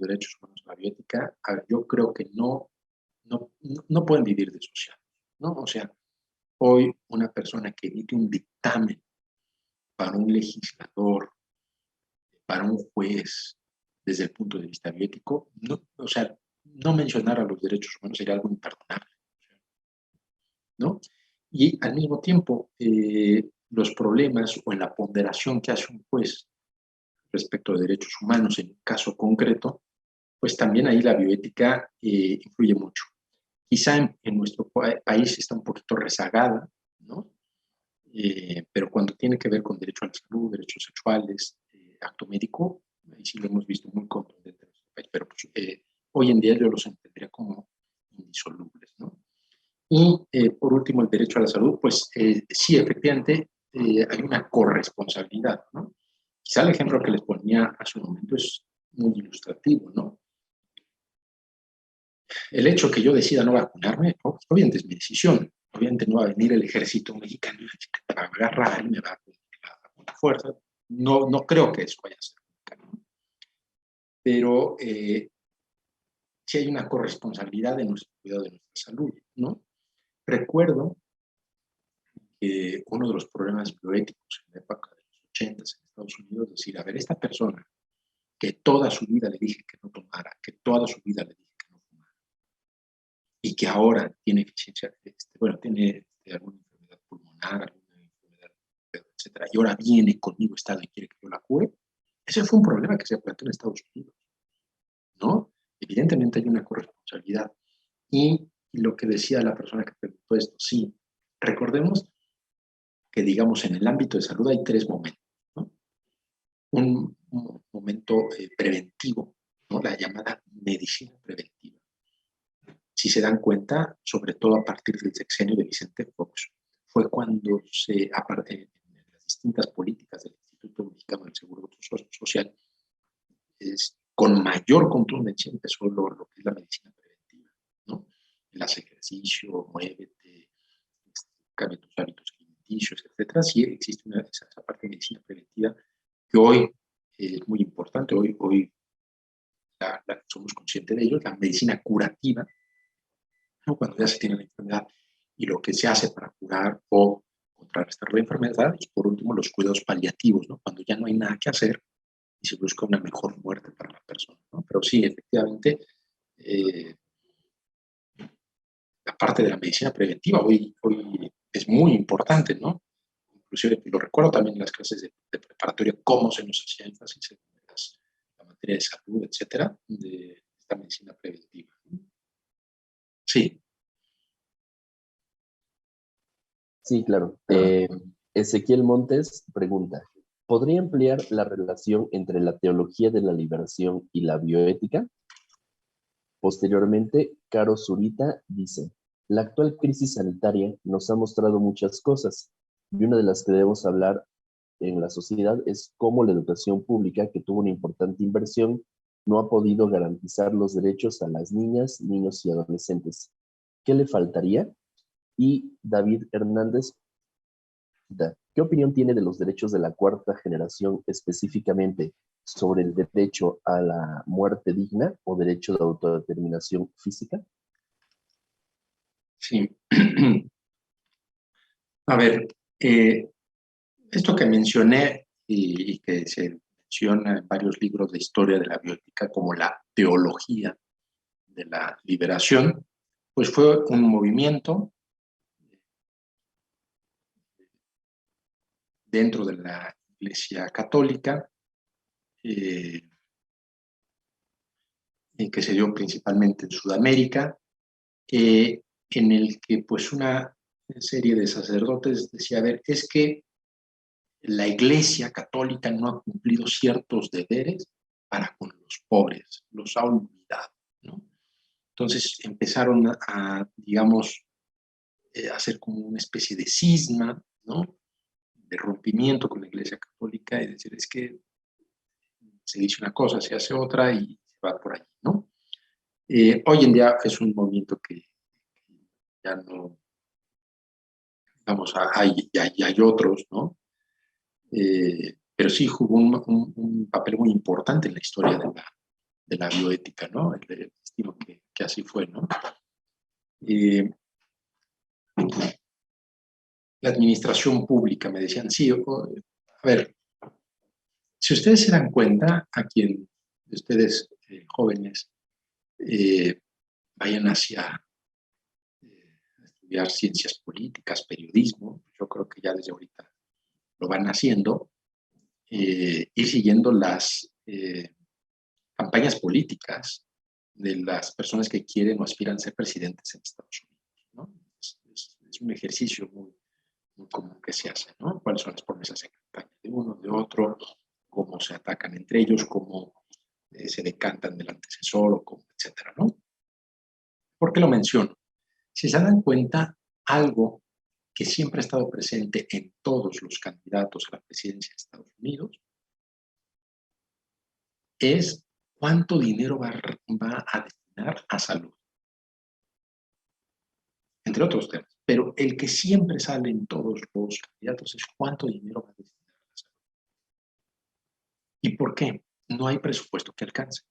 la bioética? A ver, yo creo que no pueden vivir disociados, ¿no? O sea, hoy una persona que emite un dictamen para un legislador, para un juez, desde el punto de vista bioético, no, o sea, no mencionar a los derechos humanos sería algo imperdonable, ¿no? Y al mismo tiempo, los problemas o en la ponderación que hace un juez respecto de derechos humanos en un caso concreto, pues también ahí la bioética influye mucho. Quizá en nuestro país está un poquito rezagada, ¿no? Pero cuando tiene que ver con derecho a la salud, derechos sexuales, acto médico, ahí sí lo hemos visto muy contundente en nuestro país, pero pues, hoy en día yo los entendería como indisolubles, ¿no? Y por último, el derecho a la salud, pues sí, efectivamente, hay una corresponsabilidad, ¿no? Quizá el ejemplo que les ponía hace un momento es muy ilustrativo, ¿no? El hecho que yo decida no vacunarme, obviamente es mi decisión. Obviamente no va a venir el ejército mexicano y me va a agarrar y me va a poner la fuerza. No creo que eso vaya a ser nunca, ¿no? Pero sí hay una corresponsabilidad en nuestro cuidado de nuestra salud, ¿no? Recuerdo que uno de los problemas bioéticos en la época de los 80 en Estados Unidos, decir, a ver, esta persona que toda su vida le dije que no tomara, que toda su vida le dije que no fumara, y que ahora tiene eficiencia, bueno, tiene alguna enfermedad pulmonar, alguna enfermedad, etcétera, y ahora viene conmigo Estado y quiere que yo la cure, ese fue un problema que se planteó en Estados Unidos, ¿no? Evidentemente hay una corresponsabilidad. Y lo que decía la persona que preguntó esto, sí, recordemos que, digamos, en el ámbito de salud hay tres momentos, ¿no? Un momento preventivo, ¿no? La llamada medicina preventiva. Si se dan cuenta, sobre todo a partir del sexenio de Vicente Fox, fue cuando en las distintas políticas del Instituto Mexicano del Seguro Social, con mayor contundencia empezó lo que es la medicina preventiva, ¿no? El hacer ejercicio, muévete, cambia tus hábitos alimenticios, etcétera. Sí existe esa parte de medicina preventiva que hoy es muy importante, hoy somos conscientes de ello, la medicina curativa, ¿no? Cuando ya se tiene la enfermedad y lo que se hace para curar o contrarrestar la enfermedad, y por último los cuidados paliativos, ¿no? Cuando ya no hay nada que hacer y se busca una mejor muerte para la persona, ¿no? Pero sí, efectivamente, la parte de la medicina preventiva hoy es muy importante, ¿no? Inclusive lo recuerdo también en las clases de preparatoria, cómo se nos hacía énfasis en la materia de salud, etcétera, de esta medicina preventiva. Sí. Sí, claro. Ezequiel Montes pregunta, ¿podría ampliar la relación entre la teología de la liberación y la bioética? Posteriormente, Caro Zurita dice, la actual crisis sanitaria nos ha mostrado muchas cosas y una de las que debemos hablar en la sociedad es cómo la educación pública, que tuvo una importante inversión, no ha podido garantizar los derechos a las niñas, niños y adolescentes. ¿Qué le faltaría? Y David Hernández, ¿qué opinión tiene de los derechos de la cuarta generación, específicamente sobre el derecho a la muerte digna o derecho de autodeterminación física? Sí. A ver, esto que mencioné y que se menciona en varios libros de historia de la bioética como la teología de la liberación, pues fue un movimiento dentro de la Iglesia Católica que se dio principalmente en Sudamérica, en el que pues una serie de sacerdotes decía, a ver, es que la Iglesia Católica no ha cumplido ciertos deberes para con los pobres, los ha olvidado, Entonces empezaron digamos, hacer como una especie de cisma, ¿no? De rompimiento con la Iglesia Católica y decir, es que se dice una cosa, se hace otra y se va por allí, ¿no? Hoy en día es un movimiento que ya no, vamos, hay otros, ¿no? Pero sí jugó un papel muy importante en la historia de la bioética, ¿no? Estimo que así fue, ¿no? La administración pública me decían, sí, a ver, si ustedes se dan cuenta, a quien de ustedes jóvenes vayan hacia estudiar ciencias políticas, periodismo, yo creo que ya desde ahorita lo van haciendo, ir siguiendo las campañas políticas de las personas que quieren o aspiran a ser presidentes en Estados Unidos, ¿no? Es un ejercicio muy, muy común que se hace, ¿no? ¿Cuáles son las promesas en campaña de uno, de otro? ¿Cómo se atacan entre ellos? ¿Cómo se decantan del antecesor? O cómo, etcétera, ¿no? ¿Por qué lo menciono? Si se dan cuenta, algo que siempre ha estado presente en todos los candidatos a la presidencia de Estados Unidos es cuánto dinero va a destinar a salud, entre otros temas. Pero el que siempre sale en todos los candidatos es cuánto dinero va a destinar a la salud. ¿Y por qué? No hay presupuesto que alcance.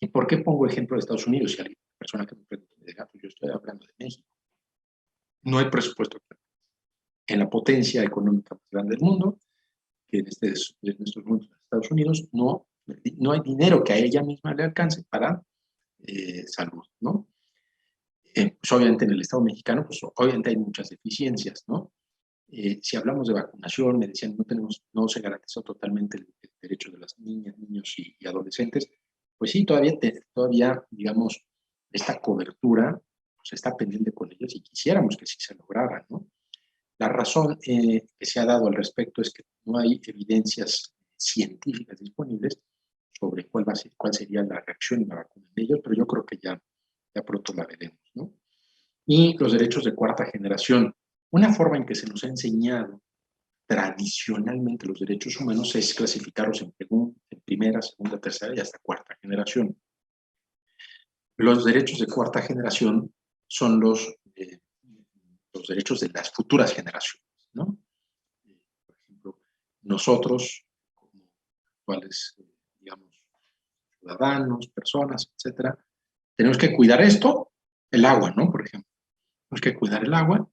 ¿Y por qué pongo ejemplo de Estados Unidos? Si alguna persona que me pregunta, me diga, pues yo estoy hablando de México. No hay presupuesto que alcance. En la potencia económica más grande del mundo, que en estos momentos en Estados Unidos, no hay dinero que a ella misma le alcance para salud, ¿no? Pues obviamente en el Estado mexicano, pues obviamente hay muchas deficiencias, ¿no? Si hablamos de vacunación, me decían, no se garantizó totalmente el derecho de las niñas, niños y adolescentes. Pues sí, todavía, digamos, esta cobertura pues, está pendiente con ellos y quisiéramos que sí se lograra, ¿no? La razón que se ha dado al respecto es que no hay evidencias científicas disponibles sobre cuál sería la reacción de la vacuna de ellos, pero yo creo que ya pronto la veremos, ¿no? Y los derechos de cuarta generación. Una forma en que se nos ha enseñado tradicionalmente los derechos humanos es clasificarlos en primera, segunda, tercera y hasta cuarta generación. Los derechos de cuarta generación son los derechos de las futuras generaciones, ¿no? Por ejemplo, nosotros, como actuales, digamos, ciudadanos, personas, etcétera, tenemos que cuidar esto, el agua, ¿no? Por ejemplo, tenemos que cuidar el agua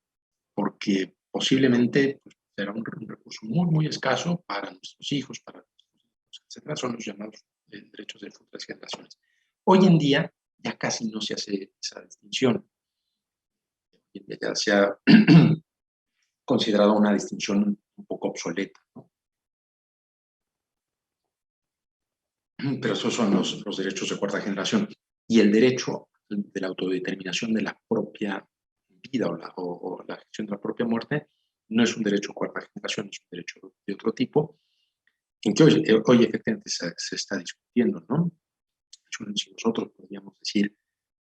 porque posiblemente pues, será un recurso muy, muy escaso para nuestros hijos, para nuestros hijos, etcétera. Son los llamados derechos de futuras generaciones. Hoy en día ya casi no se hace esa distinción. Ya se ha considerado una distinción un poco obsoleta, ¿no? Pero esos son los derechos de cuarta generación. Y el derecho de la autodeterminación de la propia vida o la gestión de la propia muerte no es un derecho de cuarta generación, es un derecho de otro tipo, en que hoy efectivamente se está discutiendo, ¿no? Si nosotros podríamos decir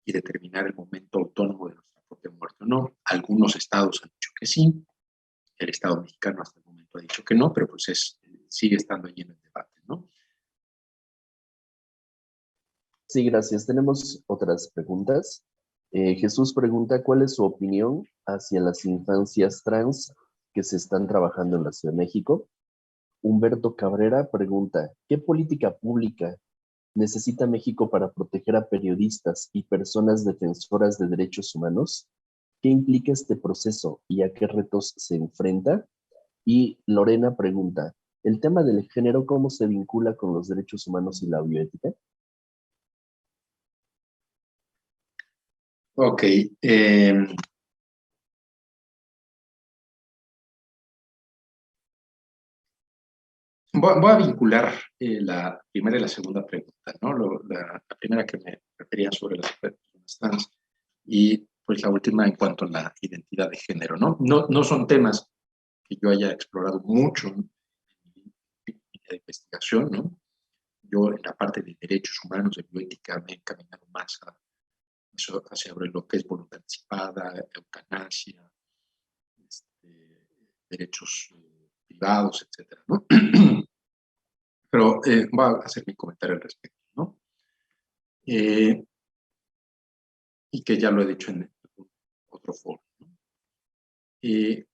y determinar el momento autónomo de nuestra propia muerte o no. Algunos estados han dicho que sí, el Estado mexicano hasta el momento ha dicho que no, pero pues sigue estando allí en el debate, ¿no? Sí, gracias. Tenemos otras preguntas. Jesús pregunta, ¿cuál es su opinión hacia las infancias trans que se están trabajando en la Ciudad de México? Humberto Cabrera pregunta, ¿qué política pública necesita México para proteger a periodistas y personas defensoras de derechos humanos? ¿Qué implica este proceso y a qué retos se enfrenta? Y Lorena pregunta, ¿el tema del género cómo se vincula con los derechos humanos y la bioética? Ok. Voy a vincular la primera y la segunda pregunta, ¿no? La primera que me refería sobre las personas trans y pues la última en cuanto a la identidad de género, ¿no? No son temas que yo haya explorado mucho en mi línea de investigación, ¿no? Yo en la parte de derechos humanos, de bioética, me he encaminado más eso sobre lo que es voluntad anticipada, eutanasia, derechos privados, etcétera, ¿no? Pero voy a hacer mi comentario al respecto, ¿no? Y que ya lo he dicho en otro foro, ¿no?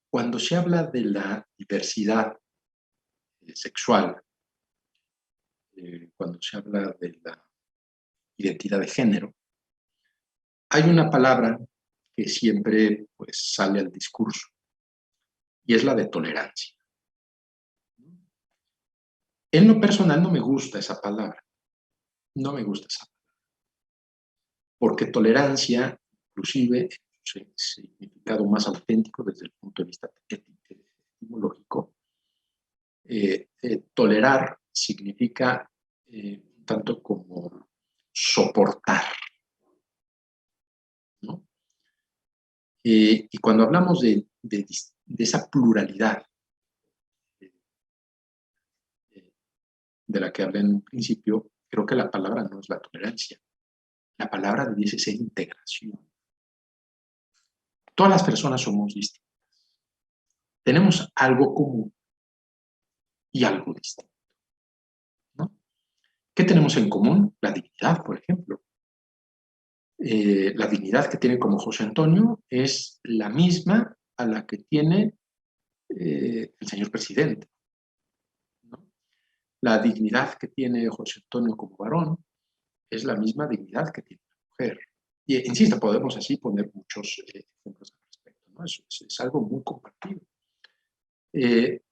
Cuando se habla de la diversidad sexual, cuando se habla de la identidad de género, hay una palabra que siempre pues, sale al discurso, y es la de tolerancia. En lo personal no me gusta esa palabra, no me gusta esa palabra, porque tolerancia, inclusive, su significado más auténtico desde el punto de vista etimológico, tolerar significa tanto como soportar, ¿no? Y cuando hablamos de esa pluralidad de la que hablé en un principio, creo que la palabra no es la tolerancia. La palabra debiese ser integración. Todas las personas somos distintas. Tenemos algo común y algo distinto, ¿no? ¿Qué tenemos en común? La dignidad, por ejemplo. La dignidad que tiene como José Antonio es la misma a la que tiene el señor presidente, ¿no? La dignidad que tiene José Antonio como varón es la misma dignidad que tiene la mujer. Y insisto, podemos así poner muchos ejemplos al respecto, ¿no? Es algo muy compartido.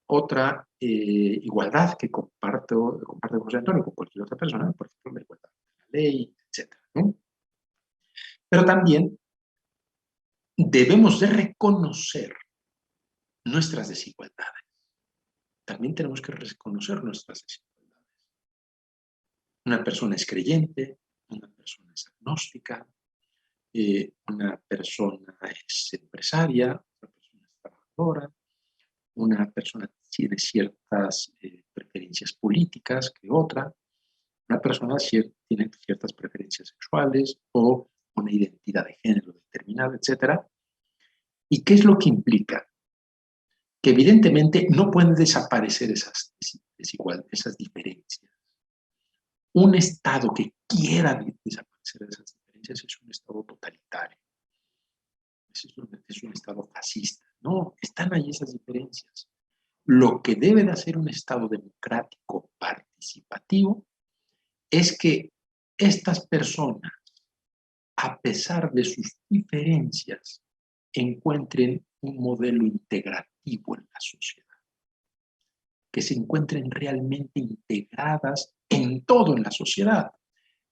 Otra igualdad que comparte José Antonio con cualquier otra persona, por ejemplo, la igualdad de la ley, etc., ¿no? Pero también debemos de reconocer nuestras desigualdades. También tenemos que reconocer nuestras desigualdades. Una persona es creyente, una persona es agnóstica, una persona es empresaria, otra persona es trabajadora, una persona tiene ciertas preferencias políticas que otra, una persona tiene ciertas preferencias sexuales o una identidad de género determinada, etc. ¿Y qué es lo que implica? Que evidentemente no pueden desaparecer esas desigualdades, esas diferencias. Un Estado que quiera desaparecer esas diferencias es un Estado totalitario. Es un Estado fascista. No, están ahí esas diferencias. Lo que debe de hacer un Estado democrático participativo es que estas personas, a pesar de sus diferencias, encuentren un modelo integrativo en la sociedad, que se encuentren realmente integradas en todo en la sociedad,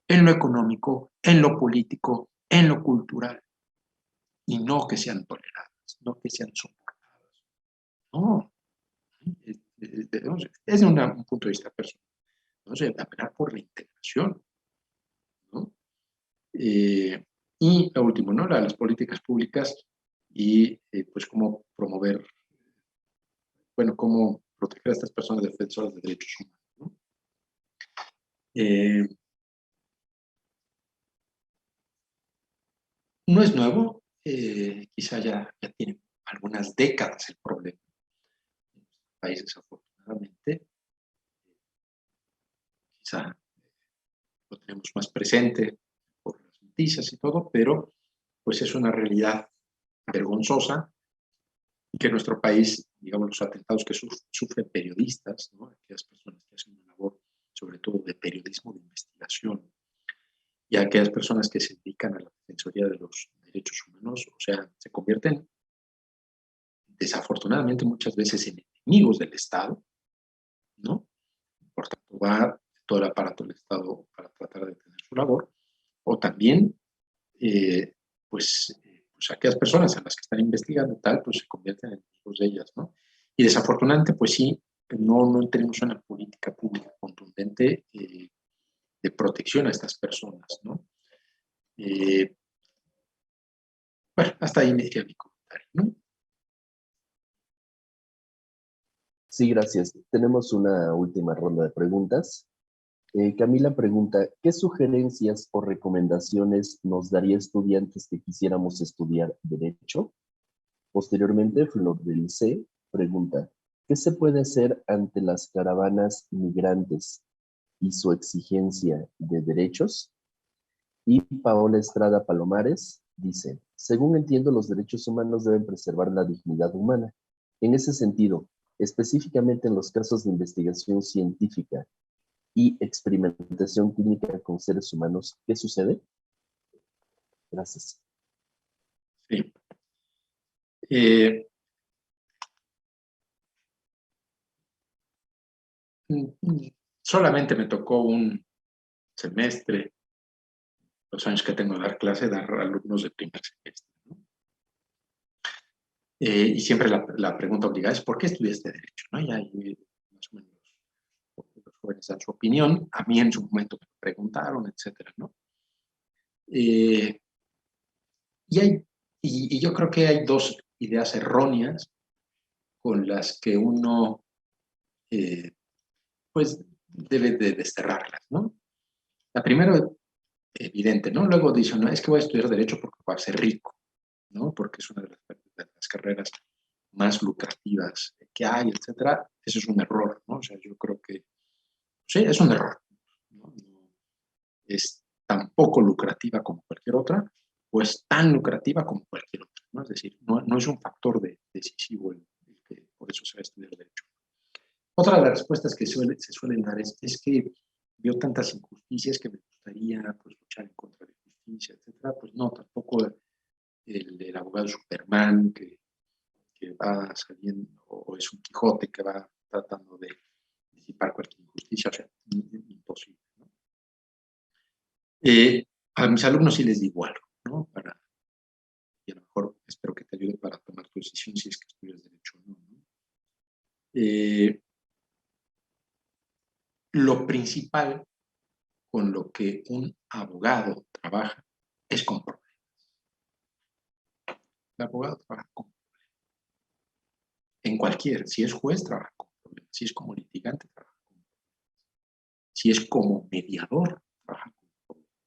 en lo económico, en lo político, en lo cultural, y no que sean toleradas, no que sean soportadas. No, desde un punto de vista personal, no sé, apelar por la integración, ¿no? Y lo último, ¿no? Las políticas públicas y pues cómo promover, bueno, cómo proteger a estas personas defensoras de derechos humanos, ¿no? No es nuevo, quizá ya tiene algunas décadas el problema. En nuestros países, afortunadamente, quizá lo tenemos más presente por las noticias y todo, pero pues es una realidad vergonzosa que en nuestro país, digamos, los atentados que sufren periodistas, ¿no? Aquellas personas que hacen una labor, sobre todo de periodismo de investigación, y aquellas personas que se dedican a la defensoría de los derechos humanos, o sea, se convierten desafortunadamente muchas veces en enemigos del Estado, ¿no? Por tanto, va todo el aparato del Estado para tratar de tener su labor, o también, pues aquellas personas a las que están investigando tal, pues se convierten en enemigos de ellas, ¿no? Y desafortunadamente, pues sí, no tenemos una política pública contundente de protección a estas personas, ¿no? Bueno, hasta ahí me diría mi comentario, ¿no? Sí, gracias. Tenemos una última ronda de preguntas. Camila pregunta, ¿qué sugerencias o recomendaciones nos daría estudiantes que quisiéramos estudiar Derecho? Posteriormente, Flor del C pregunta, ¿qué se puede hacer ante las caravanas migrantes y su exigencia de derechos? Y Paola Estrada Palomares dice, según entiendo, los derechos humanos deben preservar la dignidad humana. En ese sentido, específicamente en los casos de investigación científica y experimentación clínica con seres humanos, ¿qué sucede? Gracias. Sí. Eh, Solamente me tocó un semestre, los años que tengo de dar clase, dar alumnos de primer semestre, ¿no? Y siempre la pregunta obligada es, ¿por qué estudiaste Derecho? ¿No? Y ahí más o menos los jóvenes dan su opinión, a mí en su momento me preguntaron, etcétera, ¿no? Eh, y yo creo que hay dos ideas erróneas con las que uno pues debe de desterrarlas, ¿no? La primera, evidente, ¿no? Luego dicen, no, es que voy a estudiar Derecho porque voy a ser rico, ¿no? Porque es una de las carreras más lucrativas que hay, etcétera. Eso es un error, ¿no? O sea, yo creo que, sí, es un error, ¿no? No es tan poco lucrativa como cualquier otra, o es tan lucrativa como cualquier otra, ¿no? Es decir, no es un factor decisivo el que por eso se va a estudiar Derecho. Otra de las respuestas que se suelen dar es que veo tantas injusticias que me gustaría pues, luchar en contra de justicia, etcétera. Pues no, tampoco el abogado Superman que va saliendo, o es un Quijote que va tratando de disipar cualquier injusticia, o sea, imposible, ¿no? A mis alumnos sí les digo algo, ¿no? Y a lo mejor espero que te ayude para tomar tu decisión si es que estudias Derecho o no, ¿no? Lo principal con lo que un abogado trabaja es con problemas. El abogado trabaja con problemas. En cualquier, si es juez, trabaja con problemas. Si es como litigante, trabaja con problemas. Si es como mediador, trabaja con problemas.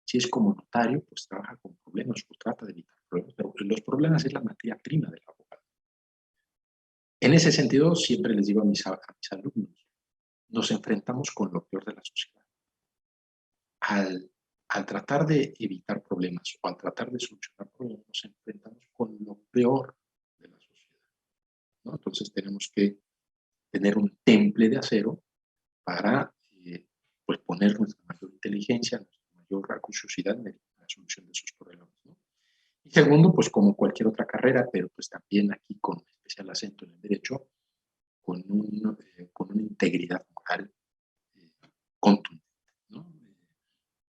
Si es como notario, pues trabaja con problemas o trata de evitar problemas. Pero los problemas es la materia prima del abogado. En ese sentido, siempre les digo a mis alumnos, nos enfrentamos con lo peor de la sociedad. Al tratar de evitar problemas o al tratar de solucionar problemas, nos enfrentamos con lo peor de la sociedad, ¿no? Entonces tenemos que tener un temple de acero para pues poner nuestra mayor inteligencia, nuestra mayor acuciosidad en la solución de esos problemas, ¿no? Y segundo, pues como cualquier otra carrera, pero pues también aquí con especial acento en el derecho, con una integridad moral contundente, ¿no?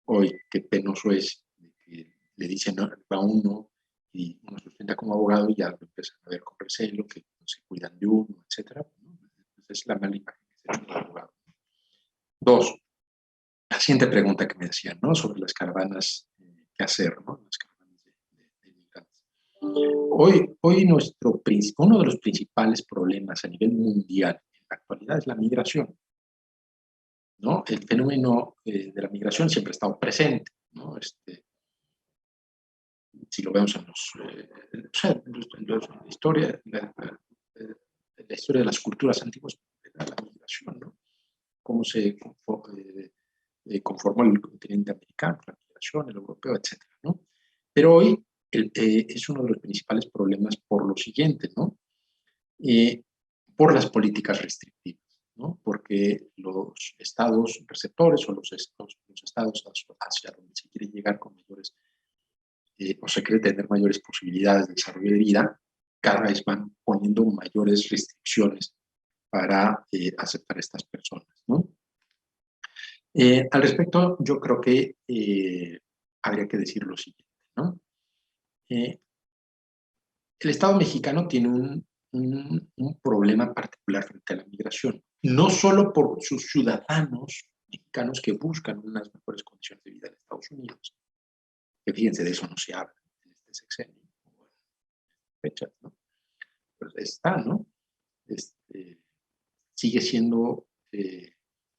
Hoy qué penoso es que le dicen a uno y uno se presenta como abogado y ya lo empiezan a ver con recelo, que no se cuidan de uno, etcétera, ¿no? Entonces es la mala imagen que se echa del abogado. Dos, la siguiente pregunta que me decían, ¿no? Sobre las caravanas, ¿qué hacer, ¿no? Las caravanas de migrantes. Hoy uno de los principales problemas a nivel mundial en la actualidad es la migración, ¿no? El fenómeno de la migración siempre ha estado presente, ¿no? Si lo vemos en la historia, la historia de las culturas antiguas, era la migración, ¿no? Cómo se conformó el continente americano, la migración, el europeo, etcétera, ¿no? Pero hoy es uno de los principales problemas por lo siguiente, ¿no? Por las políticas restrictivas, ¿no? Porque los estados receptores o los estados hacia donde se quiere llegar con mayores o se quiere tener mayores posibilidades de desarrollo de vida, cada vez van poniendo mayores restricciones para aceptar a estas personas, ¿no? Al respecto, yo creo que habría que decir lo siguiente, ¿no? El Estado mexicano tiene un problema particular frente a la migración, no solo por sus ciudadanos mexicanos que buscan unas mejores condiciones de vida en Estados Unidos, que fíjense, de eso no se habla en este sexenio, fechas, ¿no? Pues está, ¿no? Sigue siendo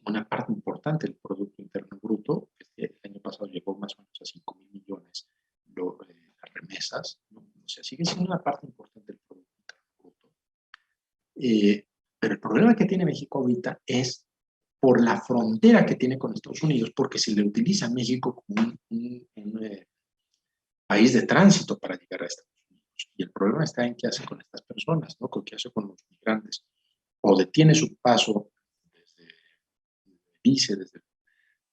una parte importante del Producto Interno Bruto. El año pasado llegó más o menos a 5.000 millones las remesas, ¿no? O sea, sigue siendo una parte importante del Producto Interno Bruto. Pero el problema que tiene México ahorita es por la frontera que tiene con Estados Unidos, porque se le utiliza a México como un país de tránsito para llegar a Estados Unidos. Y el problema está en qué hace con estas personas, ¿no? ¿Qué hace con los migrantes? O detiene su paso desde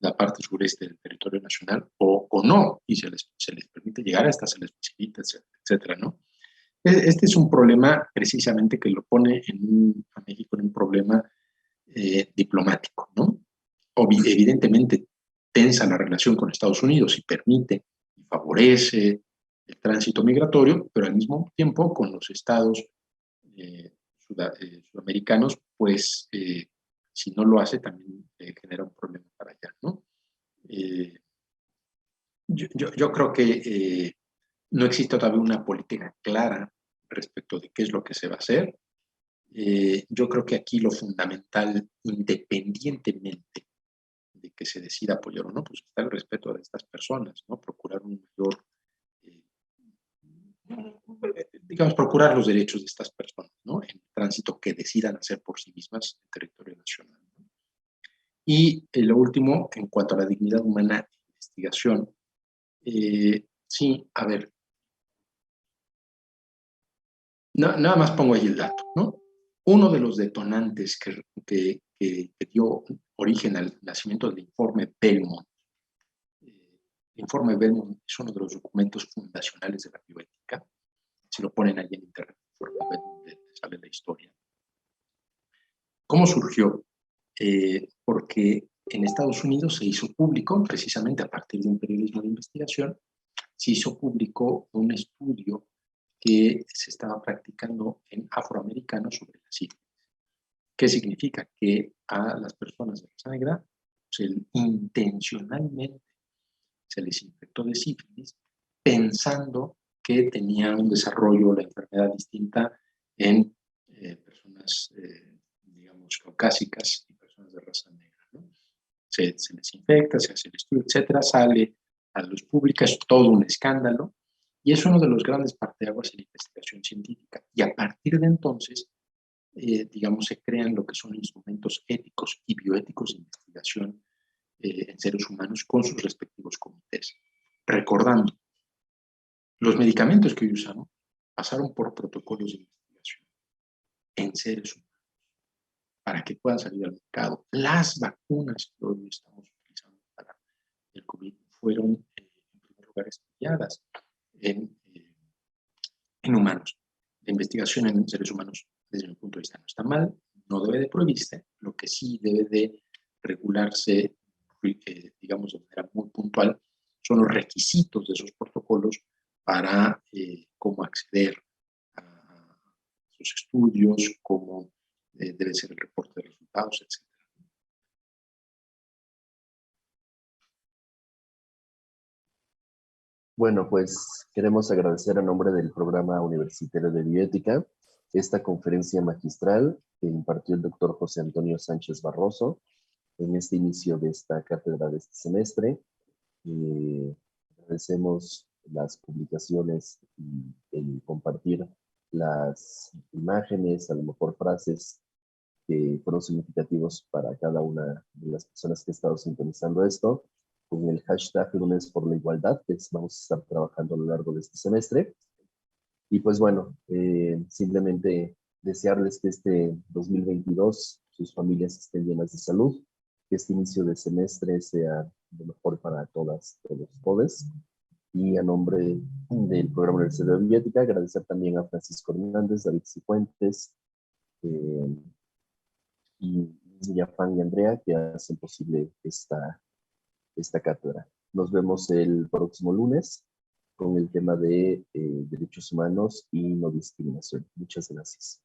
la parte sureste del territorio nacional, o no, y se les permite llegar, hasta se les facilita, etcétera, ¿no? Este es un problema precisamente que lo pone a México en un problema diplomático, ¿no? Evidentemente tensa la relación con Estados Unidos y permite y favorece el tránsito migratorio, pero al mismo tiempo con los estados sudamericanos, pues si no lo hace también genera un problema para allá, ¿no? Yo creo que no existe todavía una política clara respecto de qué es lo que se va a hacer. Yo creo que aquí lo fundamental, independientemente de que se decida apoyar o no, pues está el respeto de estas personas, ¿no? Procurar un mayor, digamos, procurar los derechos de estas personas, ¿no? En el tránsito que decidan hacer por sí mismas en territorio nacional, ¿no? Y lo último, en cuanto a la dignidad humana e investigación, sí, a ver, nada más pongo ahí el dato, ¿no? Uno de los detonantes que dio origen al nacimiento del informe Belmont. El informe Belmont es uno de los documentos fundacionales de la bioética. Si lo ponen ahí en internet, sale la historia. ¿Cómo surgió? Porque en Estados Unidos se hizo público, precisamente a partir de un periodismo de investigación, se hizo público un estudio que se estaba practicando en afroamericanos sobre la sífilis. ¿Qué significa? Que a las personas de raza negra intencionalmente se les infectó de sífilis pensando que tenía un desarrollo, la enfermedad distinta en personas, digamos, caucásicas y personas de raza negra, ¿no? Se les infecta, se hace el estudio, etcétera, sale a la luz pública, es todo un escándalo, y es uno de los grandes parteaguas en la investigación científica. Y a partir de entonces, digamos, se crean lo que son instrumentos éticos y bioéticos de investigación en seres humanos con sus respectivos comités. Recordando, los medicamentos que hoy usamos pasaron por protocolos de investigación en seres humanos para que puedan salir al mercado. Las vacunas que hoy estamos utilizando para el COVID fueron, en primer lugar, estudiadas en humanos. La investigación en seres humanos, desde mi punto de vista, no está mal, no debe de prohibirse, lo que sí debe de regularse, digamos, de manera muy puntual, son los requisitos de esos protocolos para cómo acceder a sus estudios, cómo debe ser el reporte de resultados, etc. Bueno, pues queremos agradecer a nombre del Programa Universitario de Bioética esta conferencia magistral que impartió el doctor José Antonio Sánchez Barroso en este inicio de esta cátedra de este semestre. Agradecemos las publicaciones y el compartir las imágenes, a lo mejor frases que fueron significativos para cada una de las personas que han estado sintonizando esto, con el hashtag Lunes por la Igualdad, que vamos a estar trabajando a lo largo de este semestre. Y pues bueno, simplemente desearles que este 2022 sus familias estén llenas de salud, que este inicio de semestre sea lo mejor para todas, todos, todes. Y a nombre del Programa Universitario de Bioética, agradecer también a Francisco Hernández, David Cifuentes, y Villafán y Andrea, que hacen posible esta cátedra. Nos vemos el próximo lunes con el tema de derechos humanos y no discriminación. Muchas gracias.